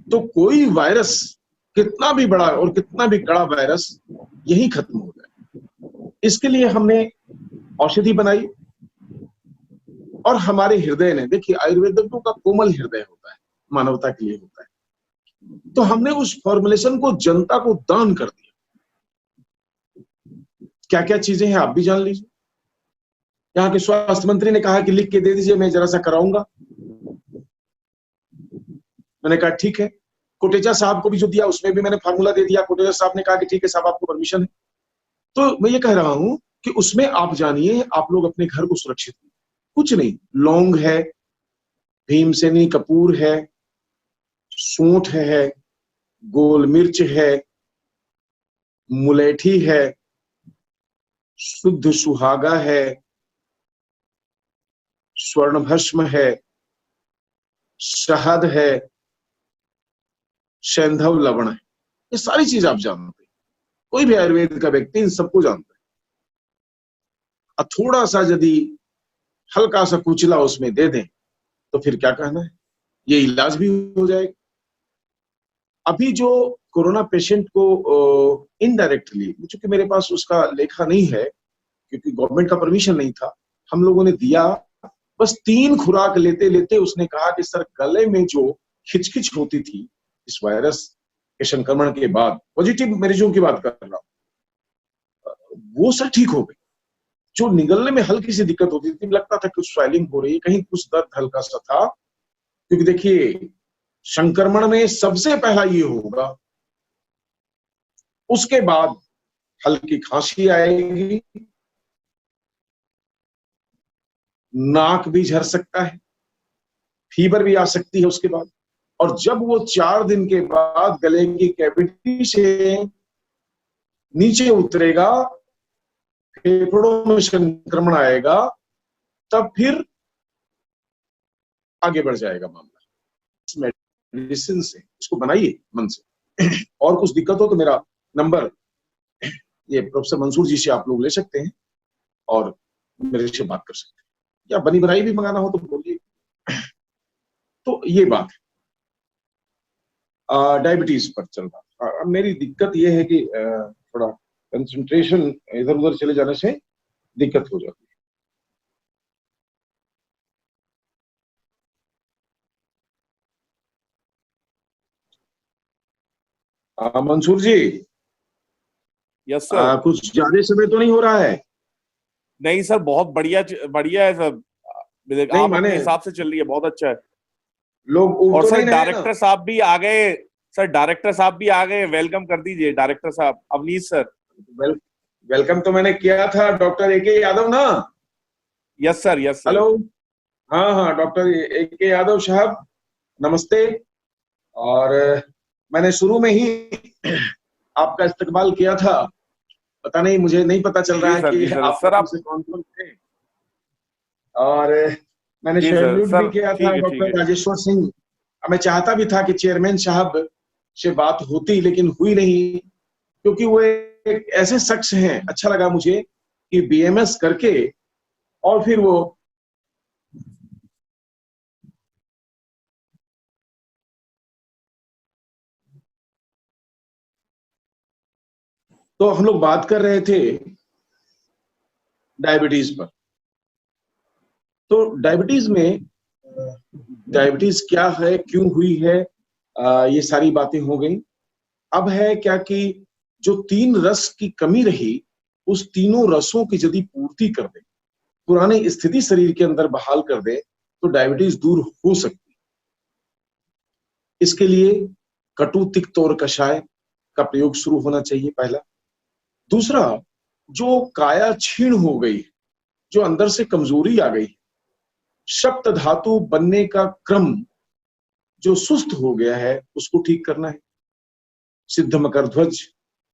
तो कोई वायरस कितना भी बड़ा और कितना भी कड़ा वायरस यही खत्म हो जाए। इसके लिए हमने औषधि बनाई और हमारे हृदय ने, देखिए आयुर्वेदिकों का कोमल हृदय होता है, मानवता के लिए होता है, तो हमने उस फॉर्मुलेशन को जनता को दान कर दिया। क्या क्या चीजें हैं आप भी जान लीजिए। यहाँ के स्वास्थ्य मंत्री ने कहा कि लिख के दे दीजिए, मैं जरा सा कराऊंगा। मैंने कहा ठीक है। कोटेचा साहब को भी जो दिया उसमें भी मैंने फार्मूला दे दिया। कोटेचा साहब ने कहा कि ठीक है साहब, आपको परमिशन है। तो मैं ये कह रहा हूं कि उसमें आप जानिए, आप लोग अपने घर को सुरक्षित, कुछ नहीं, लौंग है, भीमसेनी कपूर है, सूंठ है, गोल मिर्च है, मुलेठी है, शुद्ध सुहागा है, स्वर्ण भस्म है, शहद है, सैंधव लवण है। ये सारी चीज आप जानते हैं, कोई भी आयुर्वेद का व्यक्ति इन सबको जानता है। और थोड़ा सा यदि हल्का सा कुचला उसमें दे दें तो फिर क्या कहना है, ये इलाज भी हो जाएगा। अभी जो कोरोना पेशेंट को इनडायरेक्टली, चूंकि मेरे पास उसका लेखा नहीं है क्योंकि गवर्नमेंट का परमिशन नहीं था, हम लोगों ने दिया। बस 3 खुराक लेते लेते उसने कहा कि सर गले में जो खिचखिच होती थी इस वायरस के संक्रमण के बाद, पॉजिटिव मरीजों की बात कर रहा हूं, वो सर ठीक हो गई। जो निगलने में हल्की सी दिक्कत होती थी, लगता था कुछ स्वेलिंग हो रही है, कहीं कुछ दर्द हल्का सा था, क्योंकि देखिए संक्रमण में सबसे पहला ये होगा, उसके बाद हल्की खांसी आएगी, नाक भी झर सकता है, फीवर भी आ सकती है उसके बाद। और जब वो 4 दिन के बाद गले की कैविटी से नीचे उतरेगा, फेफड़ों में संक्रमण आएगा, तब फिर आगे बढ़ जाएगा मामला। मेडिसिन से इसको बनाइए मन से। और कुछ दिक्कत हो तो मेरा नंबर ये प्रोफेसर मंसूर जी से आप लोग ले सकते हैं और मेरे से बात कर सकते हैं, या बनी बनाई भी मंगाना हो तो बोलिए। तो ये बात है, डायबिटीज पर चल रहा। अब मेरी दिक्कत ये है कि थोड़ा कंसंट्रेशन इधर उधर चले जाने से दिक्कत हो जाती है। मंसूर जी, यस सर। कुछ ज्यादा समय तो नहीं हो रहा है? नहीं सर, बहुत बढ़िया बढ़िया है सर। नहीं आप माने अपने हिसाब से चल रही है, बहुत अच्छा है। लोग उब और तो सर नहीं रहे ना? डायरेक्टर साहब भी आ गए। सर डायरेक्टर साहब भी आ गए, वेलकम कर दीजिए डायरेक्टर साहब अवनीश सर। वेल, वेलकम तो मैंने किया था डॉक्टर AK यादव ना। Yes sir, yes sir. Hello, हाँ हाँ, डॉक्टर AK यादव साहब नमस्ते। और मैंने शुरू में ही आपका इस्तकबाल किया था। पता नहीं, मुझे नहीं पता चल रहा जी है सर, कि जी सर। आप सर लोगों आप, से कौन कौन थे। और मैंने जी सर, सैल्यूट भी सर किया था ठीक है, ठीक है। डॉक्टर राजेश्वर सिंह। मैं चाहता भी था कि चेयरमैन साहब से बात होती, लेकिन हुई नहीं, क्योंकि वो एक ऐसे शख्स हैं, अच्छा लगा मुझे कि BMS करके और फिर वो तो हम लोग बात कर रहे थे डायबिटीज पर। तो डायबिटीज में डायबिटीज क्या है, क्यों हुई है, ये सारी बातें हो गई। अब है क्या कि जो 3 रस की कमी रही, उस तीनों रसों की यदि पूर्ति कर दे, पुरानी स्थिति शरीर के अंदर बहाल कर दे, तो डायबिटीज दूर हो सकती है। इसके लिए कटु तिक्त और कषाय का प्रयोग शुरू होना चाहिए, पहला। दूसरा, जो काया छीण हो गई, जो अंदर से कमजोरी आ गई, सप्त धातु बनने का क्रम जो सुस्त हो गया है, उसको ठीक करना है। सिद्ध मकर ध्वज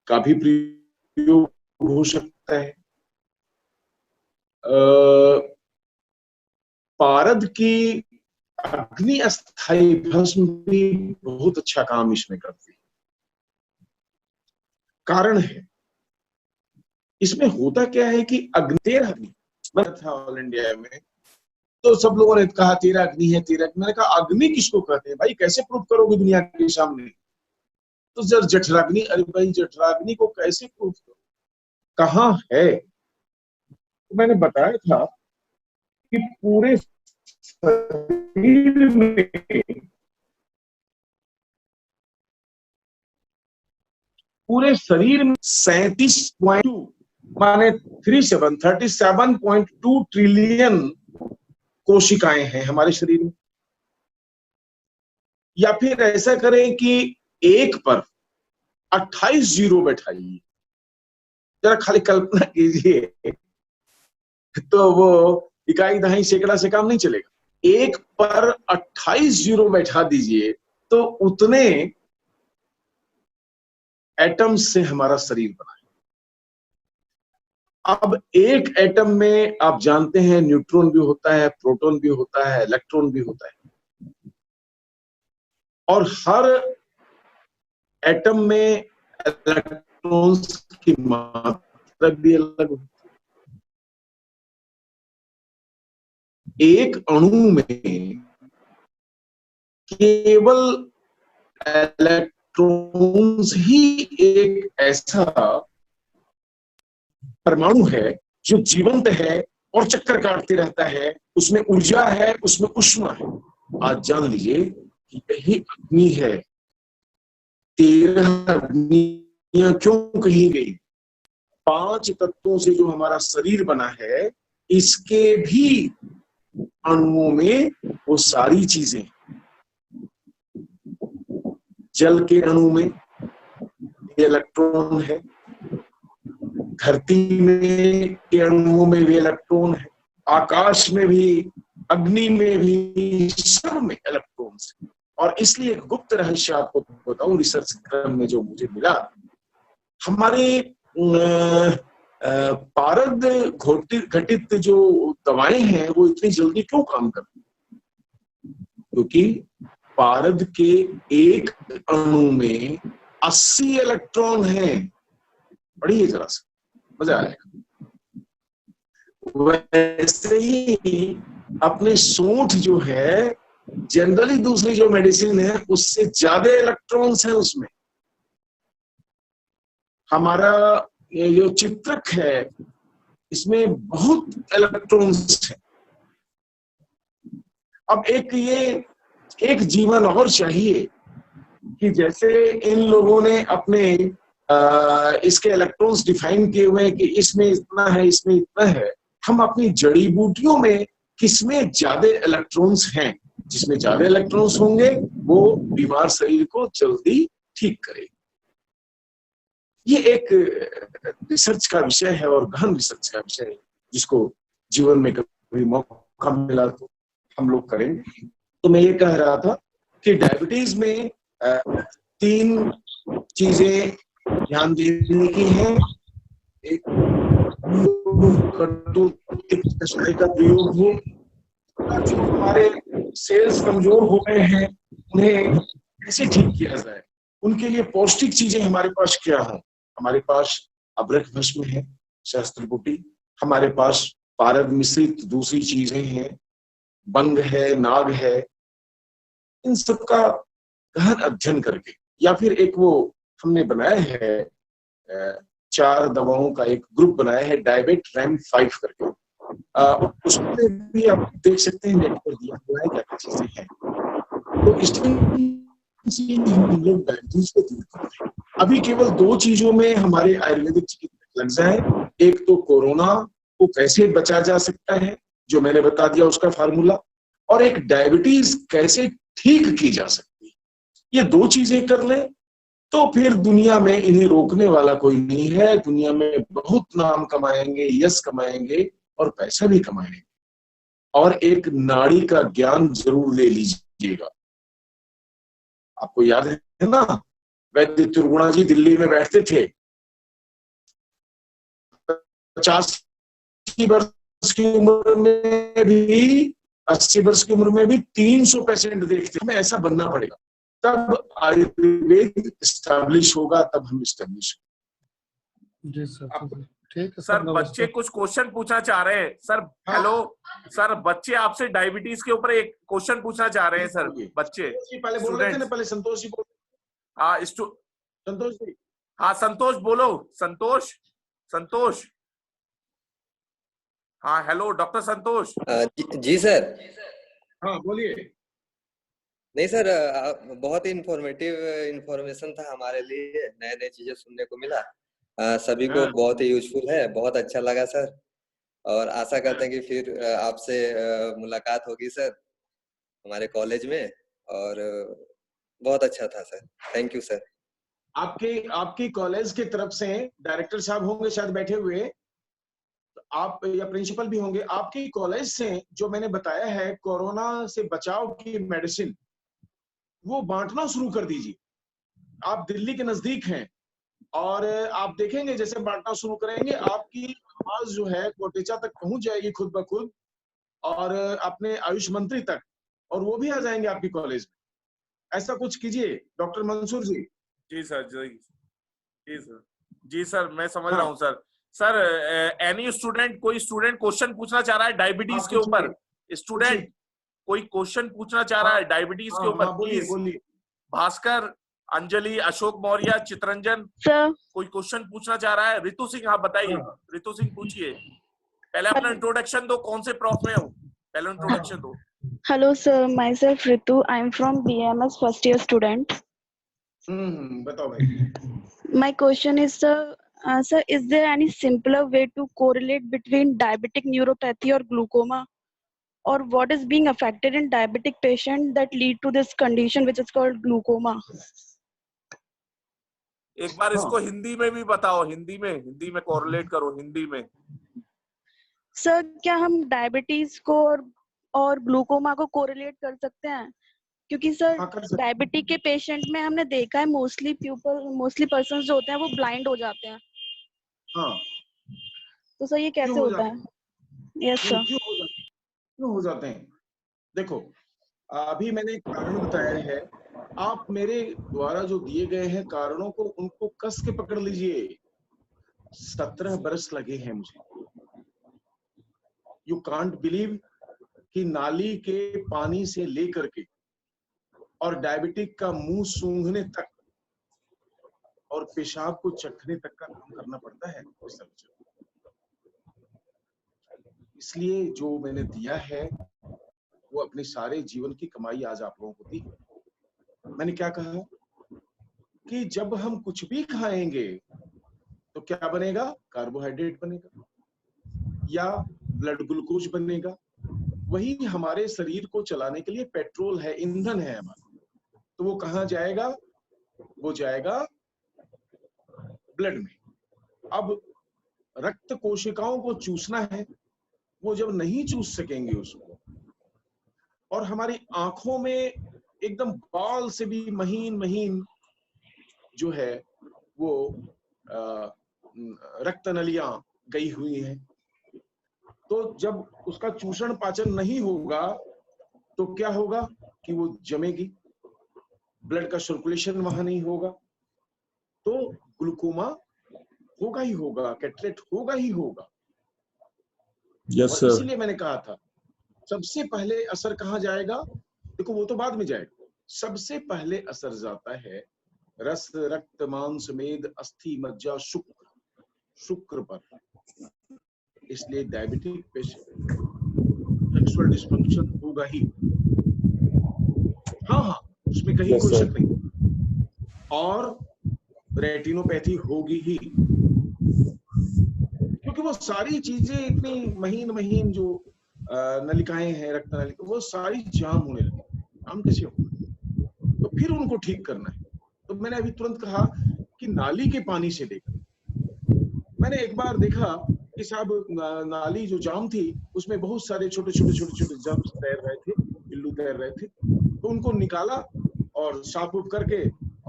का भी प्रयोग हो सकता है। पारद की अग्नि अस्थाई भस्म भी बहुत अच्छा काम इसमें करती है। कारण है, इसमें होता क्या है कि अग्नि था ऑल इंडिया में, तो सब लोगों ने कहा 13 अग्नि है, 13। मैंने कहा अग्नि किसको कहते हैं भाई, कैसे प्रूव करोगे दुनिया के सामने? तो सर जठराग्नि, अरे भाई जठराग्नि को कैसे प्रूव करो, कहाँ है? तो मैंने बताया था कि शरीर में पूरे शरीर में 37.2 माने 37.2 ट्रिलियन कोशिकाएं हैं हमारे शरीर में। या फिर ऐसा करें कि एक पर 28 जीरो बैठाइए, जरा खाली कल्पना कीजिए, तो वो इकाई दहाई सैकड़ा से काम नहीं चलेगा। एक पर 28 जीरो बैठा दीजिए तो उतने एटम से हमारा शरीर बना है। अब एक एटम में आप जानते हैं न्यूट्रॉन भी होता है, प्रोटॉन भी होता है, इलेक्ट्रॉन भी होता है, और हर एटम में इलेक्ट्रॉन्स की मात्रा भी अलग होती है। एक अणु में केवल इलेक्ट्रॉन्स ही एक ऐसा परमाणु है जो जीवंत है और चक्कर काटते रहता है, उसमें ऊर्जा है, उसमें ऊष्मा है। आज जान लीजिए कि यही अग्नि है। 13 अग्नियां क्यों कही गई? 5 तत्वों से जो हमारा शरीर बना है, इसके भी अणुओं में वो सारी चीजें। जल के अणु में इलेक्ट्रॉन है, धरती में के अणुओं में भी इलेक्ट्रॉन है, आकाश में भी, अग्नि में भी, सब में इलेक्ट्रॉन्स। और इसलिए एक गुप्त रहस्य आपको बताऊं, रिसर्च क्रम में जो मुझे मिला, हमारे पारद घटित जो दवाएं हैं वो इतनी जल्दी क्यों काम करती हैं? क्योंकि पारद के एक अणु में 80 इलेक्ट्रॉन हैं। पढ़िए जरा सा, मजा आएगा। वैसे ही अपने सूंठ जो है, जनरली दूसरी जो मेडिसिन है उससे ज्यादा इलेक्ट्रॉन्स हैं उसमें। हमारा ये जो चित्रक है, इसमें बहुत इलेक्ट्रॉन्स हैं। अब एक जीवन और चाहिए कि जैसे इन लोगों ने अपने इसके इलेक्ट्रॉन्स डिफाइन किए हुए हैं कि इसमें इतना है, इसमें इतना है, हम अपनी जड़ी बूटियों में किसमें ज्यादा इलेक्ट्रॉन्स हैं, जिसमें ज्यादा इलेक्ट्रॉन्स होंगे वो बीमार शरीर को जल्दी ठीक करेगा। ये एक रिसर्च का विषय है और गहन रिसर्च का विषय है, जिसको जीवन में कभी मौका मिला तो हम लोग करेंगे। तो मैं ये कह रहा था कि डायबिटीज में 3 चीजें ध्यान देने की है। एक, कटुनाशक का प्रयोग हो, जो हमारे सेल्स कमजोर हो गए हैं उन्हें कैसे ठीक किया जाए, उनके लिए पौष्टिक चीजें हमारे पास क्या हो। हमारे पास अबरख भस्म है, सहस्त्रकुटी, हमारे पास पारद मिश्रित दूसरी चीजें हैं, बंग है, नाग है। इन सब का गहन अध्ययन करके, या फिर एक वो हमने बनाया है 4 दवाओं का एक ग्रुप बनाया है, डायबेट रैम 5 करके, उसमें भी आप देख सकते हैं, नेट पर दिया हुआ है क्या क्या चीजें हैं। तो इसमें हम लोग डायबिटीज को दूर करते हैं। अभी केवल 2 चीजों में हमारे आयुर्वेदिक चिकित्सक लग जाए। एक तो कोरोना को कैसे बचा जा सकता है, जो मैंने बता दिया उसका फार्मूला, और एक डायबिटीज कैसे ठीक की जा सकती है। ये 2 चीजें कर ले तो फिर दुनिया में इन्हें रोकने वाला कोई नहीं है। दुनिया में बहुत नाम कमाएंगे, यश कमाएंगे और पैसा भी कमाएंगे। और एक नाड़ी का ज्ञान जरूर ले लीजिएगा। आपको याद है ना, वैद्य त्रिगुणा जी दिल्ली में बैठते थे, 50 वर्ष की उम्र में भी, 80 वर्ष की उम्र में भी 300 पेशेंट देखते। हमें ऐसा बनना पड़ेगा, तब आयुर्वेद स्टैब्लिश होगा, तब हम स्टैब्लिश होंगे। जी सर, ठीक है सर। बच्चे कुछ क्वेश्चन पूछना चाह रहे हैं सर। हेलो सर, बच्चे आपसे डायबिटीज के ऊपर एक क्वेश्चन पूछना चाह रहे हैं सर। बच्चे पहले बोल रहे थे ना, पहले संतोष जी बोल। संतोष जी। हाँ संतोष बोलो। संतोष, संतोष। हाँ हेलो डॉक्टर संतोष। जी सर। हाँ बोलिए। नहीं सर, बहुत ही इंफॉर्मेटिव इंफॉर्मेशन था हमारे लिए, नए नए चीजें सुनने को मिला। सभी को हाँ। बहुत ही यूजफुल है, बहुत अच्छा लगा सर। और आशा करते हैं कि फिर आपसे मुलाकात होगी सर हमारे कॉलेज में। और बहुत अच्छा था सर, थैंक यू सर। आपकी कॉलेज की तरफ से डायरेक्टर साहब होंगे शायद बैठे हुए, आप या प्रिंसिपल भी होंगे, आपकी कॉलेज से जो मैंने बताया है कोरोना से बचाव की मेडिसिन, वो बांटना शुरू कर दीजिए। आप दिल्ली के नजदीक हैं और आप देखेंगे जैसे बांटना शुरू करेंगे आपकी आवाज जो है कोटेचा तक पहुंच जाएगी खुद ब खुद, और अपने आयुष मंत्री तक, और वो भी आ जाएंगे आपकी कॉलेज में। ऐसा कुछ कीजिए डॉक्टर मंसूर जी। जी सर, जी सर, जी सर, मैं समझ हाँ। रहा हूँ सर। सर एनी स्टूडेंट, कोई स्टूडेंट क्वेश्चन पूछना चाह रहा है डायबिटीज आप के ऊपर? पूछिए। स्टूडेंट कोई क्वेश्चन पूछना चाह रहा हाँ है डायबिटीज के हाँ ऊपर, हाँ, बोलिए प्लीज। बोलिए। भास्कर, अंजलि, अशोक मौर्य, चित्रंजन, सर। कोई क्वेश्चन पूछना चाह रहा है? रितु सिंह, हाँ बताइए। हाँ। रितु सिंह पूछिए। पहले अपना इंट्रोडक्शन दो, कौन से प्रॉफ में हो, पहले इंट्रोडक्शन दो। Hello sir, myself Ritu. I'm from BMS first year student. बताओ भाई। My question is sir, is there any simpler way to correlate between diabetic neuropathy or glaucoma, or what is being affected in diabetic patient that lead to this condition which is called glaucoma? एक बार हाँ। इसको हिंदी में भी बताओ, हिंदी में कोरिलेट करो, हिंदी में। सर क्या हम डायबिटीज को और ग्लूकोमा को कोरिलेट कर सकते हैं? क्योंकि सर हाँ, कर सकते। डायबिटिक के पेशेंट में हमने देखा है मोस्टली पर्सन जो होते हैं वो ब्लाइंड हो जाते हैं। हाँ। तो सर ये कैसे क्यों हो होता है? यस नहीं, सर। क्यों हो जाते हैं? देखो, अभी मैंने एक कारण बताया है, आप मेरे द्वारा जो दिए गए हैं कारणों को, उनको कस के पकड़ लीजिए। 17 बरस लगे हैं मुझे। यू कांट बिलीव कि नाली के पानी से लेकर के और डायबिटिक का मुंह सूंघने तक और पेशाब को चखने तक का काम करना पड़ता है। इसलिए जो मैंने दिया है वो अपने सारे जीवन की कमाई आज आप लोगों को दी। मैंने क्या कहा कि जब हम कुछ भी खाएंगे तो क्या बनेगा? कार्बोहाइड्रेट बनेगा या ब्लड ग्लूकोज बनेगा। वही हमारे शरीर को चलाने के लिए पेट्रोल है, ईंधन है हमारा। तो वो कहाँ जाएगा? वो जाएगा ब्लड में। अब रक्त कोशिकाओं को चूसना है, वो जब नहीं चूस सकेंगे उसको, और हमारी आंखों में एकदम बाल से भी महीन महीन जो है वो रक्त नलियां गई हुई हैं, तो जब उसका चूषण पाचन नहीं होगा तो क्या होगा कि वो जमेगी, ब्लड का सर्कुलेशन वहां नहीं होगा, तो ग्लूकोमा होगा ही होगा, कैटरेक्ट होगा ही होगा। यस और सर। इसीलिए मैंने कहा था सबसे पहले असर कहाँ जाएगा? देखो वो तो बाद में जाएगा, सबसे पहले असर जाता है रस रक्त मांस मेद अस्थि मज्जा शुक्र पर। इसलिए डायबिटिक पेशेंट सेक्सुअल डिस्फंक्शन होगा ही। हाँ, उसमें कहीं कोई शक नहीं। और रेटिनोपैथी होगी ही, क्योंकि वो सारी चीजें इतनी महीन महीन जो नलिकाएं हैं, रक्त नलिका, वो सारी जाम होने लगी। जाम कैसे होगा? तो फिर उनको ठीक करना है। तो मैंने अभी तुरंत कहा कि नाली के पानी से लेकर, मैंने एक बार देखा कि साहब नाली जो जाम थी उसमें बहुत सारे छोटे छोटे जर्म्स तैर रहे थे, पिल्लू तैर रहे थे। तो उनको निकाला और साफ उफ करके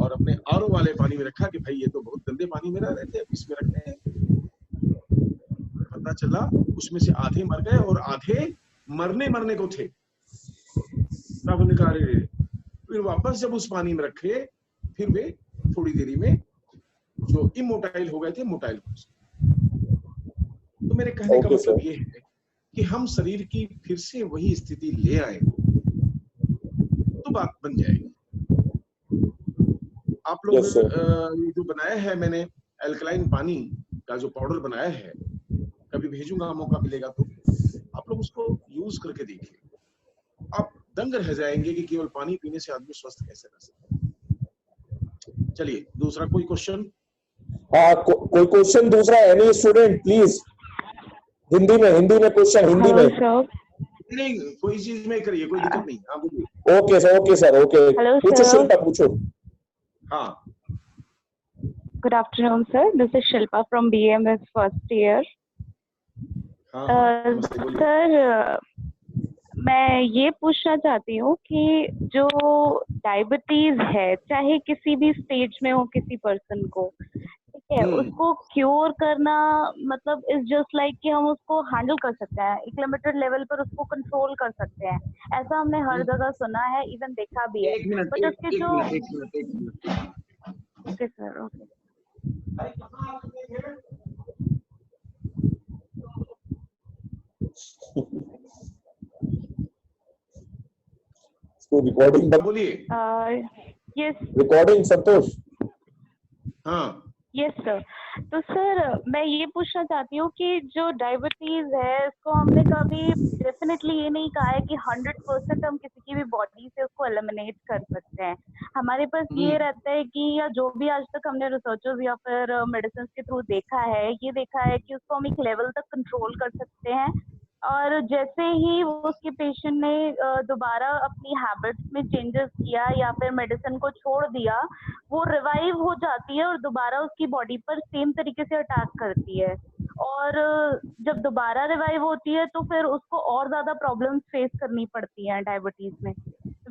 और अपने आरओ वाले पानी में रखा कि भाई ये तो बहुत गंदे पानी में रह रहे थे, इसमें रखते हैं। पता चला उसमें से आधे मर गए और आधे मरने को थे। साहब ने कहा फिर वापस जब उस पानी में रखे, फिर वे थोड़ी देरी में जो इमोटाइल हो गए थे मोटाइल हो गए। तो मेरे कहने का मतलब ये है कि हम शरीर की फिर से वही स्थिति ले आए तो बात बन जाएगी। आप लोग Yes, sir. ये जो बनाया है मैंने एल्कलाइन पानी का जो पाउडर बनाया है, कभी भेजूंगा, मौका मिलेगा तो आप लोग उसको यूज करके देखिए, आप दंग रह जाएंगे कि केवल पानी पीने से आदमी स्वस्थ कैसे रह सकता है। चलिए दूसरा कोई क्वेश्चन? हाँ, कोई क्वेश्चन दूसरा? एनी स्टूडेंट प्लीज, हिंदी में क्वेश्चन, हिंदी में। नहीं, कोई चीज में करिए, कोई दिक्कत नहीं। हाँ बोलिए। Okay sir, okay. Hello, पूछो sir. शिल्पा, पूछो। हाँ Good afternoon, sir. This is Shilpa from BMS first year. हाँ हाँ, नमस्ते, बोलिए। सर, मैं ये पूछना चाहती हूँ कि जो डायबिटीज है, चाहे किसी भी स्टेज में हो किसी पर्सन को, ठीक है, उसको क्योर करना मतलब इज जस्ट लाइक कि हम उसको हैंडल कर सकते हैं, एक लिमिटेड लेवल पर उसको कंट्रोल कर सकते हैं, ऐसा हमने हर जगह सुना है, इवन देखा भी है। एक मिनट, बट एक उसके जो मिनट। Okay sir, okay. इसको रिकॉर्डिंग बोलिए। यस रिकॉर्डिंग संतोष। हाँ यस सर। तो सर मैं ये पूछना चाहती हूँ कि जो डायबिटीज है इसको हमने कभी डेफिनेटली ये नहीं कहा है कि 100% हम किसी की भी बॉडी से उसको एलिमिनेट कर सकते हैं। हमारे पास ये रहता है कि या जो भी आज तक हमने रिसर्चर्स या फिर मेडिसिन के थ्रू देखा है, ये देखा है कि उसको हम एक लेवल तक कंट्रोल कर सकते हैं, और जैसे ही उसके पेशेंट ने दोबारा अपनी हैबिट्स में चेंजेस किया या फिर मेडिसिन को छोड़ दिया, वो रिवाइव हो जाती है और दोबारा उसकी बॉडी पर सेम तरीके से अटैक करती है। और जब दोबारा रिवाइव होती है तो फिर उसको और ज्यादा प्रॉब्लम्स फेस करनी पड़ती हैं डायबिटीज में।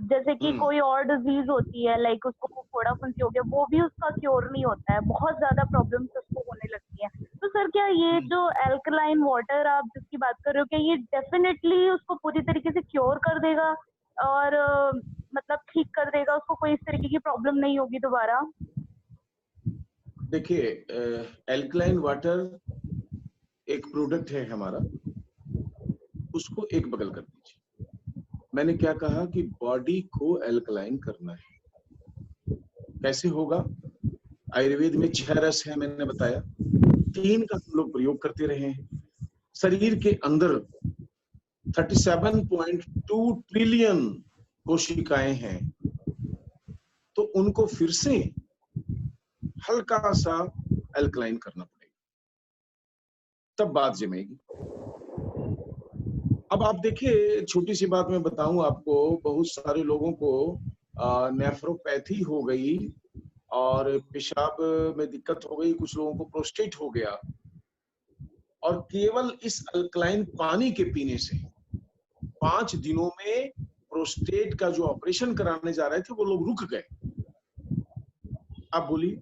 जैसे कि कोई और डिजीज होती है, लाइक उसको फोड़ा फुंसी हो गया, वो भी उसका क्योर नहीं होता है, बहुत ज्यादा प्रॉब्लम्स उसको होने लगती हैं। तो सर क्या ये जो एल्कलाइन वाटर आप जिसकी बात कर रहे हो, क्या ये डेफिनेटली उसको पूरी तरीके से क्योर कर देगा और मतलब ठीक कर देगा, उसको कोई इस तरीके की प्रॉब्लम नहीं होगी दोबारा? देखिए, एल्कलाइन वाटर एक प्रोडक्ट है हमारा, उसको एक बगल कर दीजिए। मैंने क्या कहा कि बॉडी को एल्कलाइन करना है। कैसे होगा? आयुर्वेद में 6 रस है, मैंने बताया, 3 का हम लोग प्रयोग करते रहे हैं। शरीर के अंदर 37.2 ट्रिलियन कोशिकाएं हैं, तो उनको फिर से हल्का सा एल्कलाइन करना पड़ेगा, तब बात जमेगी। अब आप देखिए, छोटी सी बात मैं बताऊं आपको, बहुत सारे लोगों को नेफ्रोपैथी हो गई और पेशाब में दिक्कत हो गई, कुछ लोगों को प्रोस्टेट हो गया, और केवल इस अल्कलाइन पानी के पीने से 5 दिनों में प्रोस्टेट का जो ऑपरेशन कराने जा रहे थे वो लोग रुक गए। आप बोलिए,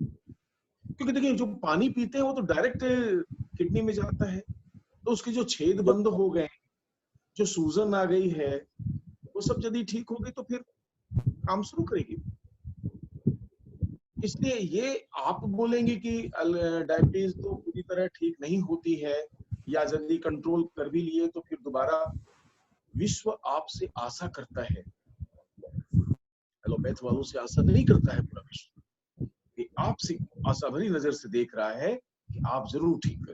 क्योंकि देखिए जो पानी पीते हैं वो तो डायरेक्ट किडनी में जाता है, तो उसके जो छेद बंद हो गए, जो सूजन आ गई है, वो सब यदि ठीक होगी तो फिर काम शुरू करेगी। इसलिए ये आप बोलेंगे कि डायबिटीज तो पूरी तरह ठीक नहीं होती है, या यदि कंट्रोल कर भी लिए तो फिर दोबारा विश्व आपसे आशा करता है, एलोपैथ वालों से आशा नहीं करता है पूरा विश्व, कि आपसे आशा भरी नजर से देख रहा है कि आप जरूर ठीक